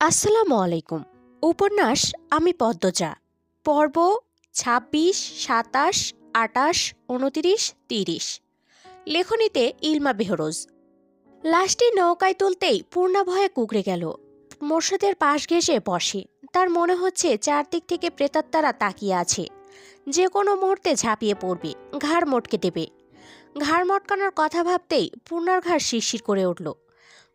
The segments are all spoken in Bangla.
আসসালামু আলাইকুম। উপন্যাস আমি পদ্মজা। পর্ব ২৬, ২৭, ২৮, ২৯, ৩০। লেখনীতে ইলমা বেহরোজ। লাশটি নৌকায় তুলতেই পূর্ণা ভয়ে কুঁকড়ে গেল। মোর্শেদের পাশ ঘেঁষে বসে। তার মনে হচ্ছে চারদিক থেকে প্রেতাত্মারা তাকিয়ে আছে, যে কোনো মুহূর্তে ঝাঁপিয়ে পড়বে, ঘাড় মটকে দেবে। ঘাড় মটকানোর কথা ভাবতেই পূর্ণার ঘাড় শিরশির করে উঠল।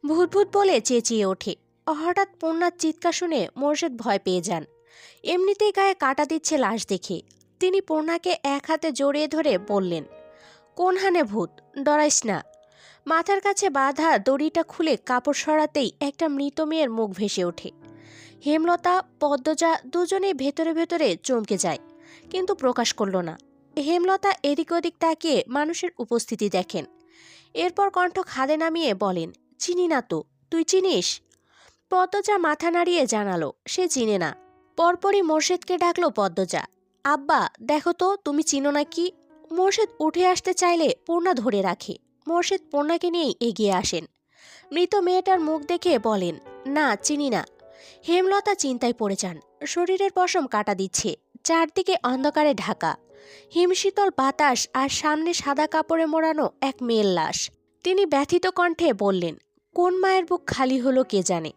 ভূত ভূত বলে চেঁচিয়ে ওঠে। হঠাৎ পূর্ণার চিৎকার শুনে মোর্শেদ ভয় পেয়ে যান। এমনিতেই গায়ে কাটা দিচ্ছে লাশ দেখে। তিনি পূর্ণাকে এক হাতে জড়িয়ে ধরে বললেন, কোন হানে ভূত, ডরাইস না। মাথার কাছে বাঁধা দড়িটা খুলে কাপড় সরাতেই একটা মৃত মেয়ের মুখ ভেসে ওঠে। হেমলতা, পদ্মজা দুজনেই ভেতরে ভেতরে চমকে যায়, কিন্তু প্রকাশ করল না। হেমলতা এদিক ওদিক তাকিয়ে মানুষের উপস্থিতি দেখেন। এরপর কণ্ঠ খাদে নামিয়ে বলেন, চিনি না তো, তুই চিনিস? পদ্মজা মাথা নাড়িয়ে জানালো সে চিনে না। পরপরই মোর্শেদকে ডাকলো পদ্মজা। আব্বা, দেখো তো তুমি চিনো নাকি? মোর্শেদ উঠে আসতে চাইলে পূর্ণা ধরে রাখে। মোর্শেদ পূর্ণাকে নিয়েই এগিয়ে আসেন। মৃত মেয়েটার মুখ দেখে বলেন, না চিনি না। হেমলতা চিন্তায় পড়ে যান। শরীরের পশম কাটা দিচ্ছে, চারদিকে অন্ধকারে ঢাকা। হিমশীতল বাতাস আর সামনে সাদা কাপড়ে মোড়ানো এক মেয়ের লাশ। তিনি ব্যথিত কণ্ঠে বললেন, কোন মায়ের বুক খালি হলো কে জানে।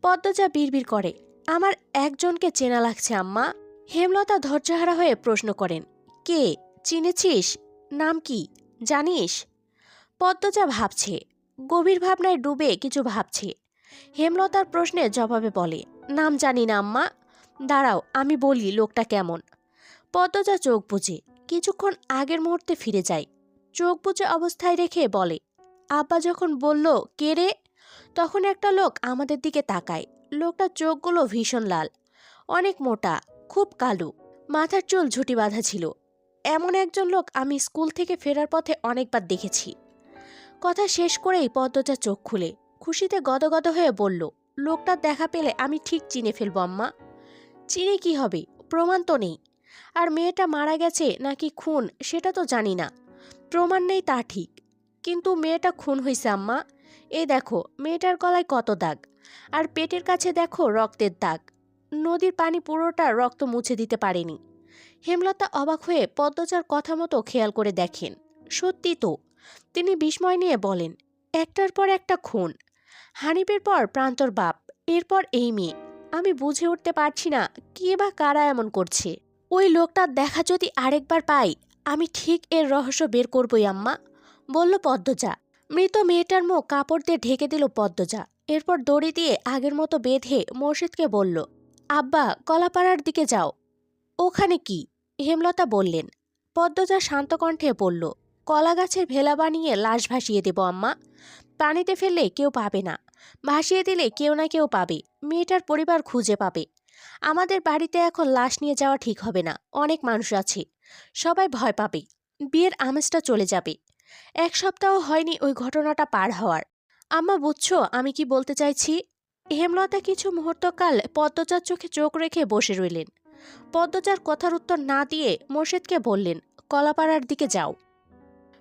পদ্মজা বিড়বিড় করে, আমার একজনকে চেনা লাগছে আম্মা। হেমলতা ধৈর্যহারা হয়ে প্রশ্ন করেন, কে? চিনেছিস? নাম কি জানিস? পদ্মজা ভাবছে, গভীর ভাবনায় ডুবে কিছু ভাবছে। হেমলতার প্রশ্নের জবাবে বলে, নাম জানি না আম্মা। দাঁড়াও আমি বলি লোকটা কেমন। পদ্মজা চোখ বুজে কিছুক্ষণ আগের মুহূর্তে ফিরে যায়। চোখ বুজে অবস্থায় রেখে বলে, আব্বা যখন বলল কে রে, তখন একটা লোক আমাদের দিকে তাকায়। লোকটার চোখগুলো ভীষণ লাল, অনেক মোটা, খুব কালো, মাথার চুল ঝুঁটি বাঁধা ছিল। এমন একজন লোক আমি স্কুল থেকে ফেরার পথে অনেকবার দেখেছি। কথা শেষ করেই পদ্মজা চোখ খুলে খুশিতে গদগদ হয়ে বলল, লোকটার দেখা পেলে আমি ঠিক চিনে ফেলব আম্মা। চিনে কি হবে, প্রমাণ তো নেই। আর মেয়েটা মারা গেছে নাকি খুন সেটা তো জানি না। প্রমাণ নেই তা ঠিক, কিন্তু মেয়েটা খুন হয়েছে আম্মা। এই দেখো মেয়েটার গলায় কত দাগ, আর পেটের কাছে দেখো রক্তের দাগ। নদীর পানি পুরোটা রক্ত মুছে দিতে পারেনি। হেমলতা অবাক হয়ে পদ্মজার কথা মতো খেয়াল করে দেখেন, সত্যি তো। তিনি বিস্ময় নিয়ে বলেন, একটার পর একটা খুন। হানিফের পর প্রান্তর বাপ, এরপর এই মেয়ে। আমি বুঝে উঠতে পারছি না কে বা কারা এমন করছে। ওই লোকটার দেখা যদি আরেকবার পাই, আমি ঠিক এর রহস্য বের করবই আম্মা, বলল পদ্মজা। মৃত মেয়েটার মুখ কাপড় দিয়ে ঢেকে দিল পদ্মজা। এরপর দড়ি দিয়ে আগের মতো বেঁধে মোর্শেদকে বলল, আব্বা কলাপাড়ার দিকে যাও। ওখানে কি? হেমলতা বললেন। পদ্মজা শান্ত কণ্ঠে বলল, কলা গাছের ভেলা বানিয়ে লাশ ভাসিয়ে দেব আম্মা। পানিতে ফেললে কেউ পাবে না, ভাসিয়ে দিলে কেউ না কেউ পাবে। মেয়েটার পরিবার খুঁজে পাবে। আমাদের বাড়িতে এখন লাশ নিয়ে যাওয়া ঠিক হবে না, অনেক মানুষ আছে, সবাই ভয় পাবে। বিয়ের আমেজটা চলে যাবে। এক সপ্তাহ হয়নি ওই ঘটনাটা পার হওয়ার। আম্মা বুঝছো আমি কি বলতে চাইছি? হেমলতা কিছু মুহূর্তকাল পদ্মজার চোখে চোখ রেখে বসে রইলেন। পদ্মজার কথার উত্তর না দিয়ে মোর্শেদকে বললেন, কলাপাড়ার দিকে যাও।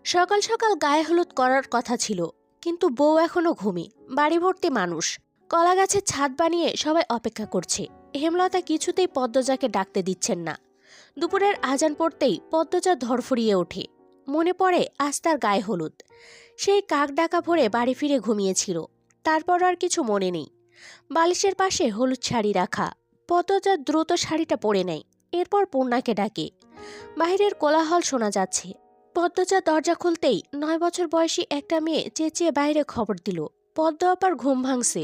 সকাল সকাল গায়ে হলুদ করার কথা ছিল, কিন্তু বউ এখনো ঘুমি, বাড়ি ভর্তি মানুষ, কলা গাছের ছাদ বানিয়ে সবাই অপেক্ষা করছে। হেমলতা কিছুতেই পদ্মজাকে ডাকতে দিচ্ছেন না। দুপুরের আজান পড়তেই পদ্মজা ধরফরিয়ে ওঠে। মনে পড়ে আজ তার গায়ে হলুদ। সেই কাক ডাকা ভরে বাড়ি ফিরে ঘুমিয়েছিল, তারপর আর কিছু মনে নেই। বালিশের পাশে হলুদ শাড়ি রাখা। পদ্মজা দ্রুত শাড়িটা পরে নেয়। এরপর পূর্ণাকে ডাকে। বাহিরের কোলাহল শোনা যাচ্ছে। পদ্মজা দরজা খুলতেই ৯ বছর বয়সী একটা মেয়ে চেঁচিয়ে বাইরে খবর দিল, পদ্ম আপার ঘুম ভাঙছে।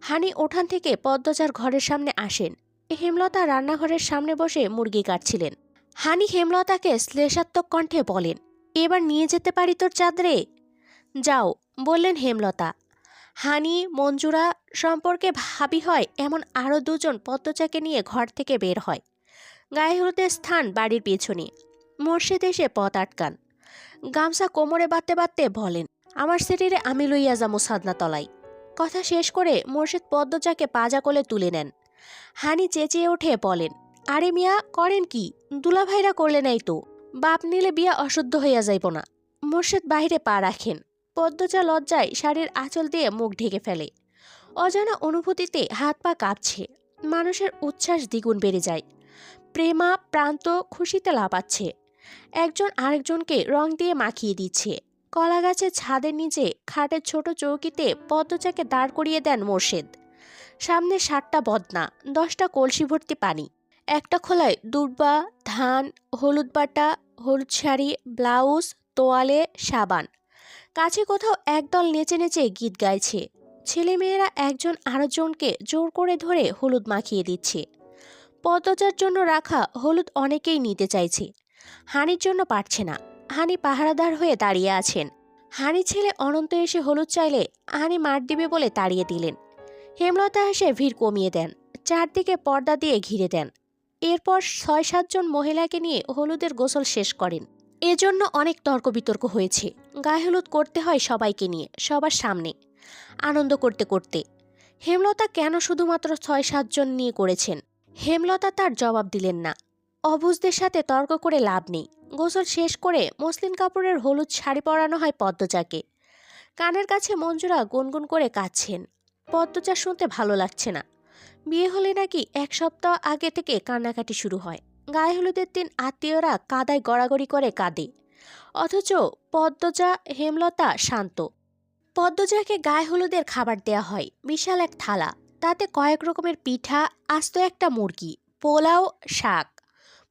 হানি উঠান থেকে পদ্মজার ঘরের সামনে আসেন। হেমলতা রান্নাঘরের সামনে বসে মুরগি কাটছিলেন। হানি হেমলতাকে শ্লেষাত্মক কণ্ঠে বলেন, এবার নিয়ে যেতে পারি তোর চাঁদরে? যাও, বললেন হেমলতা। হানি, মঞ্জুরা সম্পর্কে ভাবি হয় এমন আরও দুজন পদ্মজাকে নিয়ে ঘর থেকে বের হয়। গায়ে হলুদের স্থান বাড়ির পেছনে। মোর্শেদ এসে পথ আটকান। গামছা কোমরে বাঁধতে বাঁধতে বলেন, আমার শরীরে আমি লইয়া যামু সাদনা তলাই। কথা শেষ করে মোর্শেদ পদ্মজাকে পাজা কোলে তুলে নেন। হানি চেঁচিয়ে উঠে বলেন, আরে মিয়া করেন কি? দুলাভাইরা করলে নাই তো, বাপ নিলে বিয়া অশুদ্ধ হইয়া যাইব না। মোর্শেদ বাহিরে পা রাখেন। পদ্মজা লজ্জায় শাড়ির আঁচল দিয়ে মুখ ঢেকে ফেলে। অজানা অনুভূতিতে হাত পা কাঁপছে, মানুষের উচ্ছ্বাস দ্বিগুণ বেড়ে যায়। প্রেমা প্রান্ত খুশিতে লাফাচ্ছে, একজন আরেকজনকে রং দিয়ে মাখিয়ে দিচ্ছে। কলা গাছের ছাদের নিচে খাটের ছোট চৌকিতে পদ্মচাকে দাঁড় করিয়ে দেন মোর্শেদ। সামনে 7টা বদনা, 10টা কলসি ভর্তি পানি। একটা খোলায় দুর্বা, ধান, হলুদ বাটা, হলুদ শাড়ি, ব্লাউজ, তোয়ালে, সাবান। কাছে কোথাও একদল নেচে নেচে গীত গাইছে। ছেলেমেয়েরা একজন আরেকজনকে জোর করে ধরে হলুদ মাখিয়ে দিচ্ছে। পদ্মজার জন্য রাখা হলুদ অনেকেই নিতে চাইছে, হানির জন্য পারছে না। হানি পাহারাদার হয়ে দাঁড়িয়ে আছেন। হানি ছেলে অনন্ত এসে হলুদ চাইলে হানি মার দিবে বলে তাড়িয়ে দিলেন। হেমলতা এসে ভিড় কমিয়ে দেন, চারদিকে পর্দা দিয়ে ঘিরে দেন। এরপর 6-7 জন মহিলাকে নিয়ে হলুদের গোসল শেষ করেন। এজন্য অনেক তর্ক বিতর্ক হয়েছে। গায়ে হলুদ করতে হয় সবাইকে নিয়ে, সবার সামনে, আনন্দ করতে করতে। হেমলতা কেন শুধুমাত্র 6-7 জন নিয়ে করেছেন? হেমলতা তার জবাব দিলেন না। অবুঝদের সাথে তর্ক করে লাভ নেই। গোসল শেষ করে মসলিন কাপড়ের হলুদ শাড়ি পরানো হয় পদ্মজাকে। কানের কাছে মঞ্জুরা গুনগুন করে কাঁদছেন। পদ্মজা শুনতে ভালো লাগছে না। বিয়ে হলে নাকি 1 সপ্তাহ আগে থেকে কান্নাকাটি শুরু হয়। গায়ে হলুদের দিন আত্মীয়রা কাদায় গড়াগড়ি করে কাঁদে, অথচ পদ্মজা, হেমলতা শান্ত। পদ্মজাকে গায়ে হলুদের খাবার দেয়া হয় বিশাল এক থালা, তাতে কয়েক রকমের পিঠা, আস্ত একটা মুরগি, পোলাও, শাক।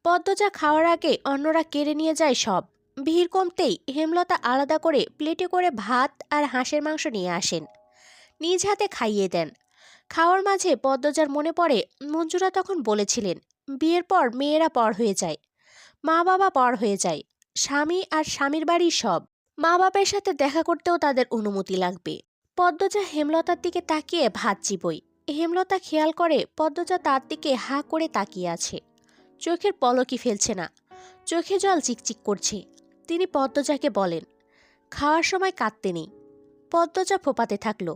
পদ্মজা খাওয়ার আগে অন্যরা কেড়ে নিয়ে যায় সব। ভিড় কমতেই হেমলতা আলাদা করে প্লেটে করে ভাত আর হাঁসের মাংস নিয়ে আসেন, নিজ হাতে খাইয়ে দেন। খাওয়ার মাঝে পদ্মজার মনে পড়ে মঞ্জুরা তখন বলেছিলেন, বিয়ের পর মেয়েরা পর হয়ে যায়, মা বাবা পর হয়ে যায়, স্বামী আর স্বামীর বাড়ি সব। মা বাবার সাথে দেখা করতেও তাদের অনুমতি লাগবে। পদ্মজা হেমলতার দিকে তাকিয়ে ভাত চিবোয়। হেমলতা খেয়াল করে পদ্মজা তার দিকে হাঁ করে তাকিয়ে আছে, চোখের পলকই ফেলছে না, চোখে জল চিকচিক করছে। তিনি পদ্মজাকে বলেন, খাওয়ার সময় কাঁদতে নেই। পদ্মজা ফোপাতে থাকলো।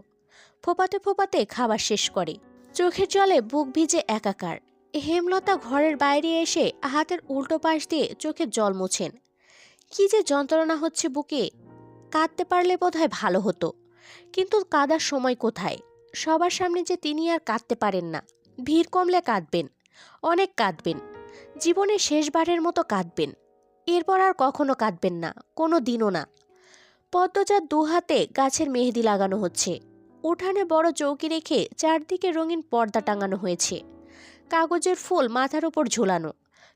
ফোপাতে ফোপাতে খাবার শেষ করে। চোখের জলে বুক ভিজে একাকার। হেমলতা ঘরের বাইরে এসে হাতের উল্টো পাশ দিয়ে চোখের জল মোছেন। কি যে যন্ত্রণা হচ্ছে বুকে। কাঁদতে পারলে বোধহয় ভালো হতো, কিন্তু কাঁদার সময় কোথায়? সবার সামনে যে তিনি আর কাঁদতে পারেন না। ভিড় কমলে কাঁদবেন, অনেক কাঁদবেন, জীবনের শেষবারের মতো কাঁদবেন। এরপর আর কখনো কাঁদবেন না, কোনো দিনও না। পদ্মজার 2 হাতে গাছের মেহেদি লাগানো হচ্ছে। উঠানে বড় চৌকি রেখে চারদিকে রঙিন পর্দা টাঙানো হয়েছে। কাগজের ফুল মাথার উপর ঝোলানো।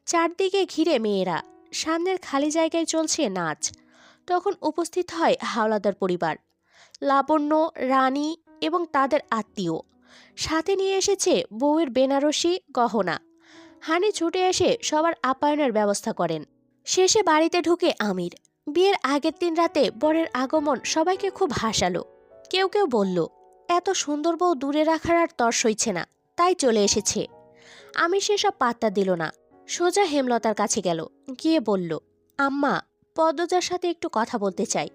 চারদিকে ঘিরে মেয়েরা। সামনের খালি জায়গায় চলছে নাচ। তখন উপস্থিত হয় হাওলাদার পরিবার, লাবণ্য, রানী এবং তাদের আত্মীয়। সাথে নিয়ে এসেছে বউয়ের বেনারসি গহনা। হানি ছুটে এসে সবার আপ্যায়নের ব্যবস্থা করেন। শেষে বাড়িতে ঢুকে আমির। বিয়ের আগের দিন রাতে বরের আগমন সবাইকে খুব হাসালো। কেউ কেউ বলল, এত সুন্দর বউ দূরে রাখার আর তর সইছে না, তাই চলে এসেছে। আমির সেসব পাত্তা দিল না। সোজা হেমলতার কাছে গেল, গিয়ে বলল, আম্মা, পদ্মজার সাথে একটু কথা বলতে চাই।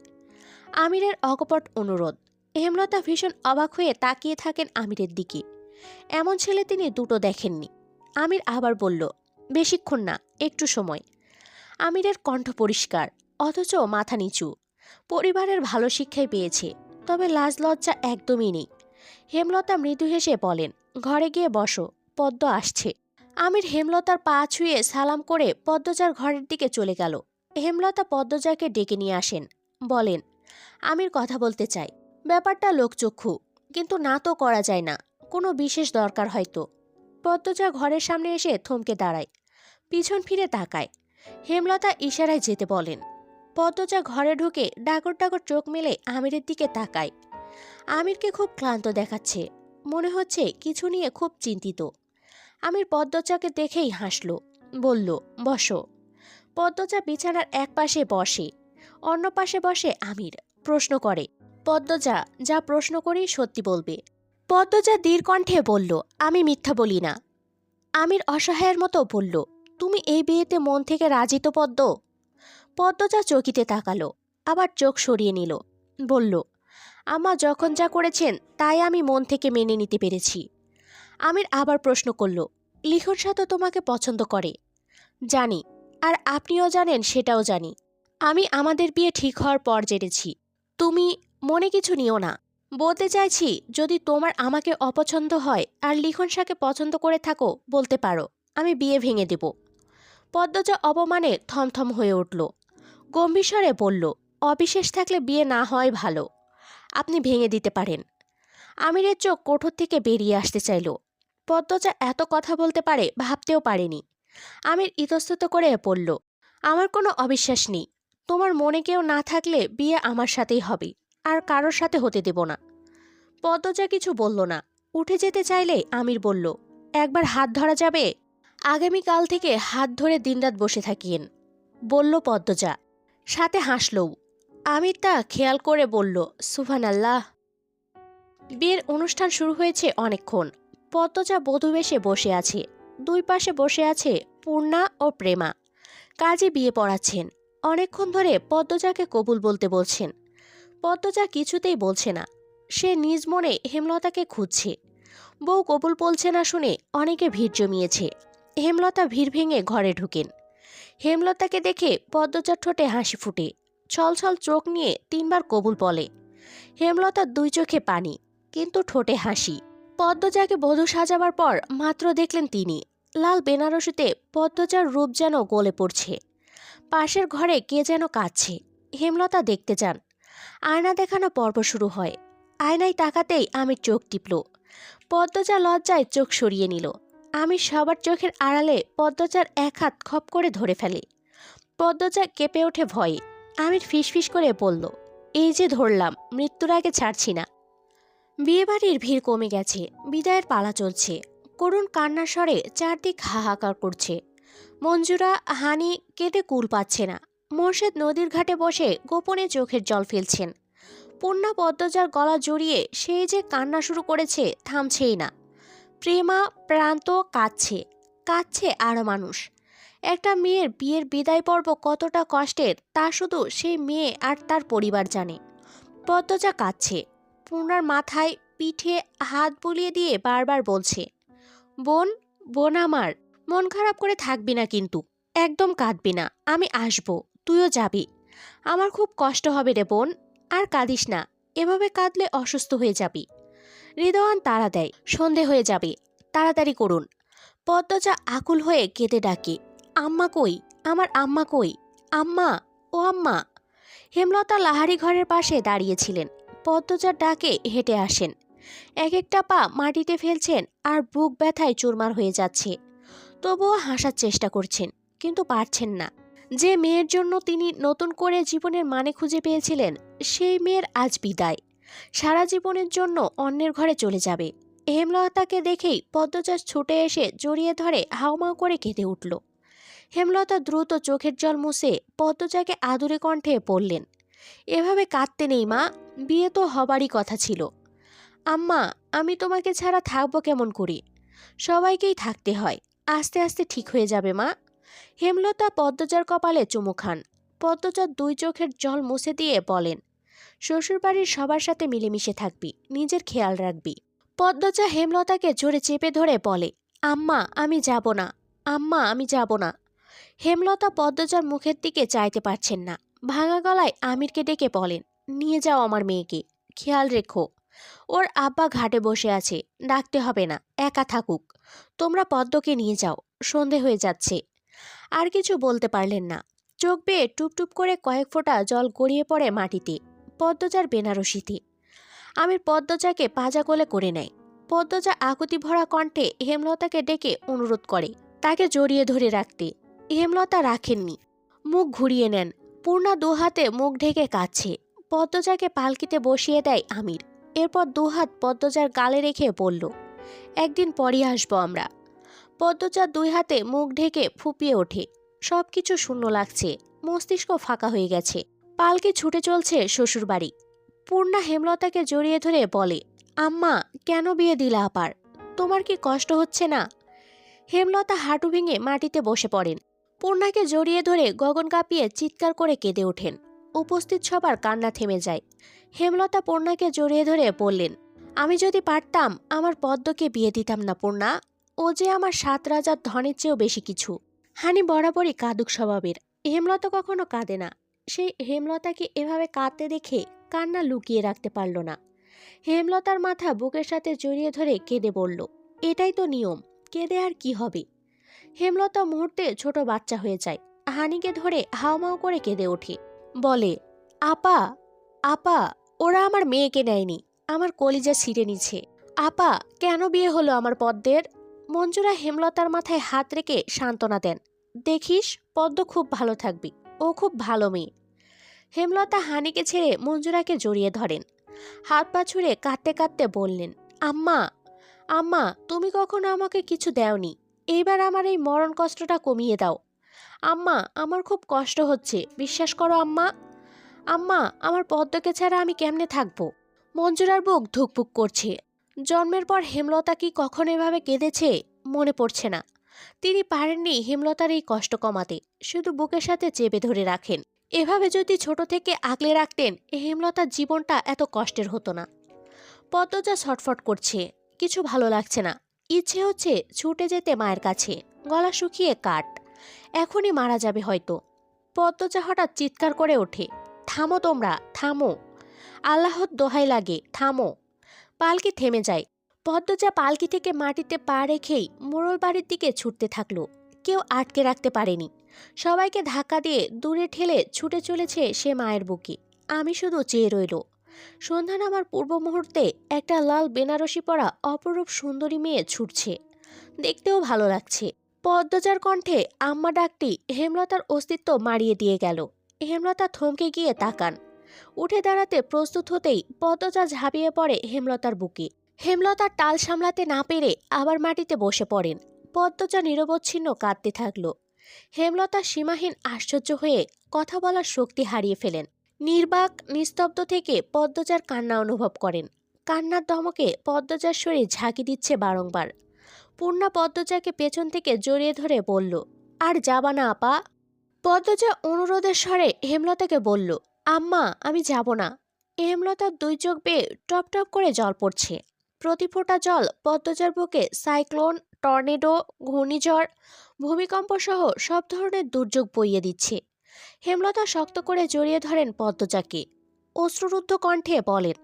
আমিরের অকপট অনুরোধ। হেমলতা ভীষণ অবাক হয়ে তাকিয়ে থাকেন আমিরের দিকে। এমন ছেলে তিনি দুটো দেখেননি। আমির আবার বলল, বেশিক্ষণ না, একটু সময়। আমিরের কণ্ঠ পরিষ্কার, অথচ মাথা নিচু। পরিবারের ভালো শিক্ষাই পেয়েছে, তবে লাজ লজ্জা একদমই নেই। হেমলতা মৃদু হেসে বলেন, ঘরে গিয়ে বসো, পদ্ম আসছে। আমির হেমলতার পা ছুঁয়ে সালাম করে পদ্মজার ঘরের দিকে চলে গেল। হেমলতা পদ্মজাকে ডেকে নিয়ে আসেন, বলেন, আমির কথা বলতে চাই। ব্যাপারটা লোকচক্ষু, কিন্তু না তো করা যায় না, কোনো বিশেষ দরকার হয়তো। পদ্মজা ঘরের সামনে এসে থমকে দাঁড়ায়, পিছন ফিরে তাকায়। হেমলতা ইশারায় যেতে বলেন। পদ্মজা ঘরে ঢুকে ডাগর ডাগর চোখ মেলে আমিরের দিকে তাকায়। আমিরকে খুব ক্লান্ত দেখাচ্ছে, মনে হচ্ছে কিছু নিয়ে খুব চিন্তিত। আমির পদ্মজাকে দেখেই হাসল, বলল, বসো। পদ্মজা বিছানার এক পাশে বসে, অন্য পাশে বসে আমির। প্রশ্ন করে, পদ্মজা, যা প্রশ্ন করি সত্যি বলবে। পদ্মজা দৃঢ় কণ্ঠে বলল, আমি মিথ্যা বলি না। আমির অসহায়ের মতো বলল, তুমি এই বিয়েতে মন থেকে রাজি তো পদ্ম? পদ্মজা চকিতে তাকালো, আবার চোখ সরিয়ে নিল, বলল, আম্মা যখন যা করেছেন তাই আমি মন থেকে মেনে নিতে পেরেছি। আমির আবার প্রশ্ন করল, লিখন সাথে তোমাকে পছন্দ করে? জানি, আর আপনিও জানেন সেটাও জানি। আমি আমাদের বিয়ে ঠিক হওয়ার পর জেনেছি। তুমি মনে কিছু নিও না। বলতে চাইছি, যদি তোমার আমাকে অপছন্দ হয় আর লিখন শাহকে পছন্দ করে থাকো বলতে পারো, আমি বিয়ে ভেঙে দেব। পদ্মজা অপমানে থমথম হয়ে উঠল। গম্ভীর স্বরে বলল, অবিশ্বাস থাকলে বিয়ে না হয় ভালো। আপনি ভেঙে দিতে পারেন। আমিরের চোখ কোঠর থেকে বেরিয়ে আসতে চাইল। পদ্মজা এত কথা বলতে পারে ভাবতেও পারেনি। আমির ইতস্তত করে পড়ল, আমার কোনো অবিশ্বাস নেই। তোমার মনে কেউ না থাকলে বিয়ে আমার সাথেই হবে, আর কারোর সাথে হতে দেব না। পদ্মজা কিছু বলল না। উঠে যেতে চাইলে আমির বলল, একবার হাত ধরা যাবে? আগামীকাল থেকে হাত ধরে দিনরাত বসে থাকিয়েন, বলল পদ্মজা। সাথে হাসলও। আমির তা খেয়াল করে বলল, সুবহানাল্লাহ। বিয়ের অনুষ্ঠান শুরু হয়েছে অনেকক্ষণ। পদ্মজা বধূ বেশে বসে আছে। দুই পাশে বসে আছে পূর্ণা ও প্রেমা। কাজী বিয়ে পড়াচ্ছেন। অনেকক্ষণ ধরে পদ্মজাকে কবুল বলতে বলছেন। পদ্মজা কিছুতেই বলছে না। সে নিজ মনে হেমলতাকে খুঁজছে। বউ কবুল বলছে না শুনে অনেকে ভিড় জমিয়েছে। হেমলতা ভিড় ভেঙে ঘরে ঢুকেন। হেমলতাকে দেখে পদ্মজার ঠোঁটে হাসি ফুটে। ছলছল চোখ নিয়ে 3বার কবুল বলে। হেমলতার 2 চোখে পানি, কিন্তু ঠোঁটে হাসি। পদ্মজাকে বধূ সাজাবার পর মাত্র দেখলেন তিনি। লাল বেনারসিতে পদ্মজার রূপ যেন গলে পড়ছে। পাশের ঘরে কে যেন কাঁদছে। হেমলতা দেখতে যান। আয়না দেখানো পর্ব শুরু হয়। আয়নায় তাকাতেই আমির চোখ টিপল। পদ্মজা লজ্জায় চোখ সরিয়ে নিল। আমির সবার চোখের আড়ালে পদ্মজার এক হাত খপ করে ধরে ফেলে। পদ্মজা কেঁপে ওঠে ভয়ে। আমির ফিসফিস করে বলল, এই যে ধরলাম, মৃত্যুর আগে ছাড়ছি না। বিয়েবাড়ির ভিড় কমে গেছে। বিদায়ের পালা চলছে। করুণ কান্নার স্বরে চারদিক হাহাকার করছে। মঞ্জুরা, হানি কেটে কুল পাচ্ছে না। মোর্শেদ নদীর ঘাটে বসে গোপনে চোখের জল ফেলছেন। পূর্ণা পদ্মজার গলা জড়িয়ে সেই যে কান্না শুরু করেছে, থামছেই না। প্রেমা প্রান্ত কাঁদছে। কাঁদছে আরও মানুষ। একটা মেয়ের বিয়ের বিদায় পর্ব কতটা কষ্টের তা শুধু সেই মেয়ে আর তার পরিবার জানে। পদ্মজা কাঁদছে। পূর্ণার মাথায় পিঠে হাত বুলিয়ে দিয়ে বারবার বলছে, বোন, বোন আমার, মন খারাপ করে থাকবি না কিন্তু। একদম কাঁদবি না, আমি আসবো, তুইও যাবি। আমার খুব কষ্ট হবে রে বোন, আর কাঁদিস না। এভাবে কাঁদলে অসুস্থ হয়ে যাবি। হৃদয়ান তাড়া দেয়, সন্ধে হয়ে যাবে, তাড়াতাড়ি করুন। পদ্মজা আকুল হয়ে কেঁদে ডাকে, আম্মা কই, আমার আম্মা কই, আম্মা, ও আম্মা। হেমলতা লাহারি ঘরের পাশে দাঁড়িয়েছিলেন। পদ্মজার ডাকে হেঁটে আসেন। এক একটা পা মাটিতে ফেলছেন আর বুক ব্যথায় চুরমার হয়ে যাচ্ছে। তবুও হাসার চেষ্টা করছেন, কিন্তু পারছেন না। যে মেয়ের জন্য তিনি নতুন করে জীবনের মানে খুঁজে পেয়েছিলেন, সেই মেয়ের আজ বিদায়। সারা জীবনের জন্য অন্যের ঘরে চলে যাবে। হেমলতাকে দেখেই পদ্মজা ছুটে এসে জড়িয়ে ধরে হাউমাউ করে কেঁদে উঠল। হেমলতা দ্রুত চোখের জল মুছে পদ্মজাকে আদুরে কণ্ঠে বললেন, এভাবে কাঁদতে নেই মা, বিয়ে তো হবারই কথা ছিল। আম্মা, আমি তোমাকে ছাড়া থাকবো কেমন করে? সবাইকেই থাকতে হয়, আস্তে আস্তে ঠিক হয়ে যাবে মা। হেমলতা পদ্মজার কপালে চুমু খান। পদ্মজার 2 চোখের জল মুছে দিয়ে বলেন, শ্বশুরবাড়ির সবার সাথে মিলেমিশে থাকবি, নিজের খেয়াল রাখবি। পদ্মজা হেমলতাকে জোরে চেপে ধরে বলে, আম্মা আমি যাব না, আম্মা আমি যাব না। হেমলতা পদ্মজার মুখের দিকে চাইতে পারছেন না। ভাঙা গলায় আমিরকে ডেকে বলেন, নিয়ে যাও আমার মেয়েকে, খেয়াল রেখো। ওর আব্বা ঘাটে বসে আছে, ডাকতে হবে না, একা থাকুক। তোমরা পদ্মকে নিয়ে যাও, সন্ধে হয়ে যাচ্ছে। আর কিছু বলতে পারলেন না। চোখ বেয়ে টুপটুপ করে কয়েক ফোঁটা জল গড়িয়ে পড়ে মাটিতে, পদ্মজার বেনারসিতে। আমির পদ্মজাকে পাজা কোলে করে নেয়। পদ্মজা আকুতি ভরা কণ্ঠে হেমলতাকে ডেকে অনুরোধ করে তাকে জড়িয়ে ধরে রাখতে। হেমলতা রাখেননি, মুখ ঘুরিয়ে নেন। পূর্ণা 2 হাতে মুখ ঢেকে কাঁদছে। পদ্মজাকে পালকিতে বসিয়ে দেয় আমির। এরপর 2 হাত পদ্মজার গালে রেখে বলল, একদিন পরই আসবো আমরা। পদ্মজা 2 হাতে মুখ ঢেকে ফুপিয়ে ওঠে। সবকিছু শূন্য লাগছে, মস্তিষ্ক ফাঁকা হয়ে গেছে। পালকি ছুটে চলছে শ্বশুরবাড়ি। পূর্ণা হেমলতাকে জড়িয়ে ধরে বলে, আম্মা, কেন বিয়ে দিলা আবার? তোমার কি কষ্ট হচ্ছে না? হেমলতা হাঁটু ভেঙে মাটিতে বসে পড়েন। পূর্ণাকে জড়িয়ে ধরে গগন কাঁপিয়ে চিৎকার করে কেঁদে ওঠেন। উপস্থিত সবার কান্না থেমে যায়। হেমলতা পূর্ণাকে জড়িয়ে ধরে বললেন, আমি যদি পারতাম আমার পদ্মকে বিয়ে দিতাম না পূর্ণা। ও যে আমার 7 রাজার ধনের চেয়েও বেশি কিছু। হানি বরাবরই কাঁদুক স্বভাবের। হেমলতা কখনো কাঁদে না। সেই হেমলতাকে এভাবে কাঁদতে দেখে কান্না লুকিয়ে রাখতে পারল না। হেমলতার মাথা বুকের সাথে জড়িয়ে ধরে কেঁদে বলল, এটাই তো নিয়ম, কেঁদে আর কি হবে। হেমলতা মুহূর্তে ছোট বাচ্চা হয়ে যায়, হানিকে ধরে হাউমাউ করে কেঁদে ওঠে, বলে, আপা, আপা, ওরা আমার মেয়েকে নেয়নি, আমার কলিজা ছিঁড়ে নিছে। আপা, কেন বিয়ে হলো আমার পদ্মের? মঞ্জুরা হেমলতার মাথায় হাত রেখে সান্ত্বনা দেন, দেখিস, পদ্ম খুব ভালো থাকবি, ও খুব ভালো মেয়ে। হেমলতা হানিকে ছেড়ে মঞ্জুরাকে জড়িয়ে ধরেন, হাত পা ছুঁড়ে কাঁদতে কাঁদতে বললেন, আম্মা, আম্মা, তুমি কখনো আমাকে কিছু দেওনি, এইবার আমার এই মরণ কষ্টটা কমিয়ে দাও। আম্মা, আমার খুব কষ্ট হচ্ছে, বিশ্বাস করো আম্মা। আম্মা, আমার পদ্মকে ছাড়া আমি কেমনে থাকবো? মঞ্জুরার বুক ধুকপুক করছে। জন্মের পর হেমলতা কি কখনো এভাবে কেঁদেছে মনে পড়ছে না। তিনি পারেননি হেমলতার এই কষ্ট কমাতে, শুধু বুকের সাথে চেপে ধরে রাখেন। এভাবে যদি ছোট থেকে আগলে রাখতেন, হেমলতার জীবনটা এত কষ্টের হতো না। পদ্মজা ছটফট করছে, কিছু ভালো লাগছে না। ইচ্ছে হচ্ছে ছুটে যেতে মায়ের কাছে, গলা শুকিয়ে কাঠ, এখনই মারা যাবে হয়তো। পদ্মজা হঠাৎ চিৎকার করে ওঠে, থামো তোমরা, থামো, আল্লাহর দোহাই লাগে, থামো। পালকি থেমে যায়। পদ্মজা পালকি থেকে মাটিতে পা রেখেই মোড়ল বাড়ির দিকে ছুটতে থাকলো। কেউ আটকে রাখতে পারেনি। সবাইকে ধাক্কা দিয়ে দূরে ঠেলে ছুটে চলেছে সে মায়ের বুকে। আমি শুধু চেয়ে রইল। সন্ধ্যা নামার পূর্ব মুহূর্তে একটা লাল বেনারসি পরা অপরূপ সুন্দরী মেয়ে ছুটছে, দেখতেও ভালো লাগছে। পদ্মজার কণ্ঠে আম্মা ডাকটি হেমলতার অস্তিত্ব মারিয়ে দিয়ে গেল। হেমলতা থমকে গিয়ে তাকান। উঠে দাঁড়াতে প্রস্তুত হতেই পদ্মজা ঝাঁপিয়ে পড়ে হেমলতার বুকে। হেমলতার টাল সামলাতে না পেরে আবার মাটিতে বসে পড়েন। পদ্মজা নিরবচ্ছিন্ন কাঁদতে থাকল। হেমলতা সীমাহীন আশ্চর্য হয়ে কথা বলার শক্তি হারিয়ে ফেলেন। নির্বাক নিস্তব্ধ থেকে পদ্মজার কান্না অনুভব করেন। কান্নার ধমকে পদ্মজার শরীর ঝাঁকি দিচ্ছে বারংবার। পূর্ণা পদ্মজাকে পেছন থেকে জড়িয়ে ধরে বলল, আর যাবা না আপা? পদ্মজা অনুরোধের স্বরে হেমলতাকে বলল, আম্মা, আমি যাব না। হেমলতার দুই চোখ বেয়ে টপ টপ করে জল পড়ছে। প্রতি ফোঁটা জল পদ্মজার বুকে সাইক্লোন, টর্নেডো, ঘূর্ণিঝড়, ভূমিকম্প সহ সব ধরনের দুর্যোগ বইয়ে দিচ্ছে। হেমলতা শক্ত করে জড়িয়ে ধরেন পদ্মজাকে, অশ্রুরুদ্ধ কণ্ঠে বলেন,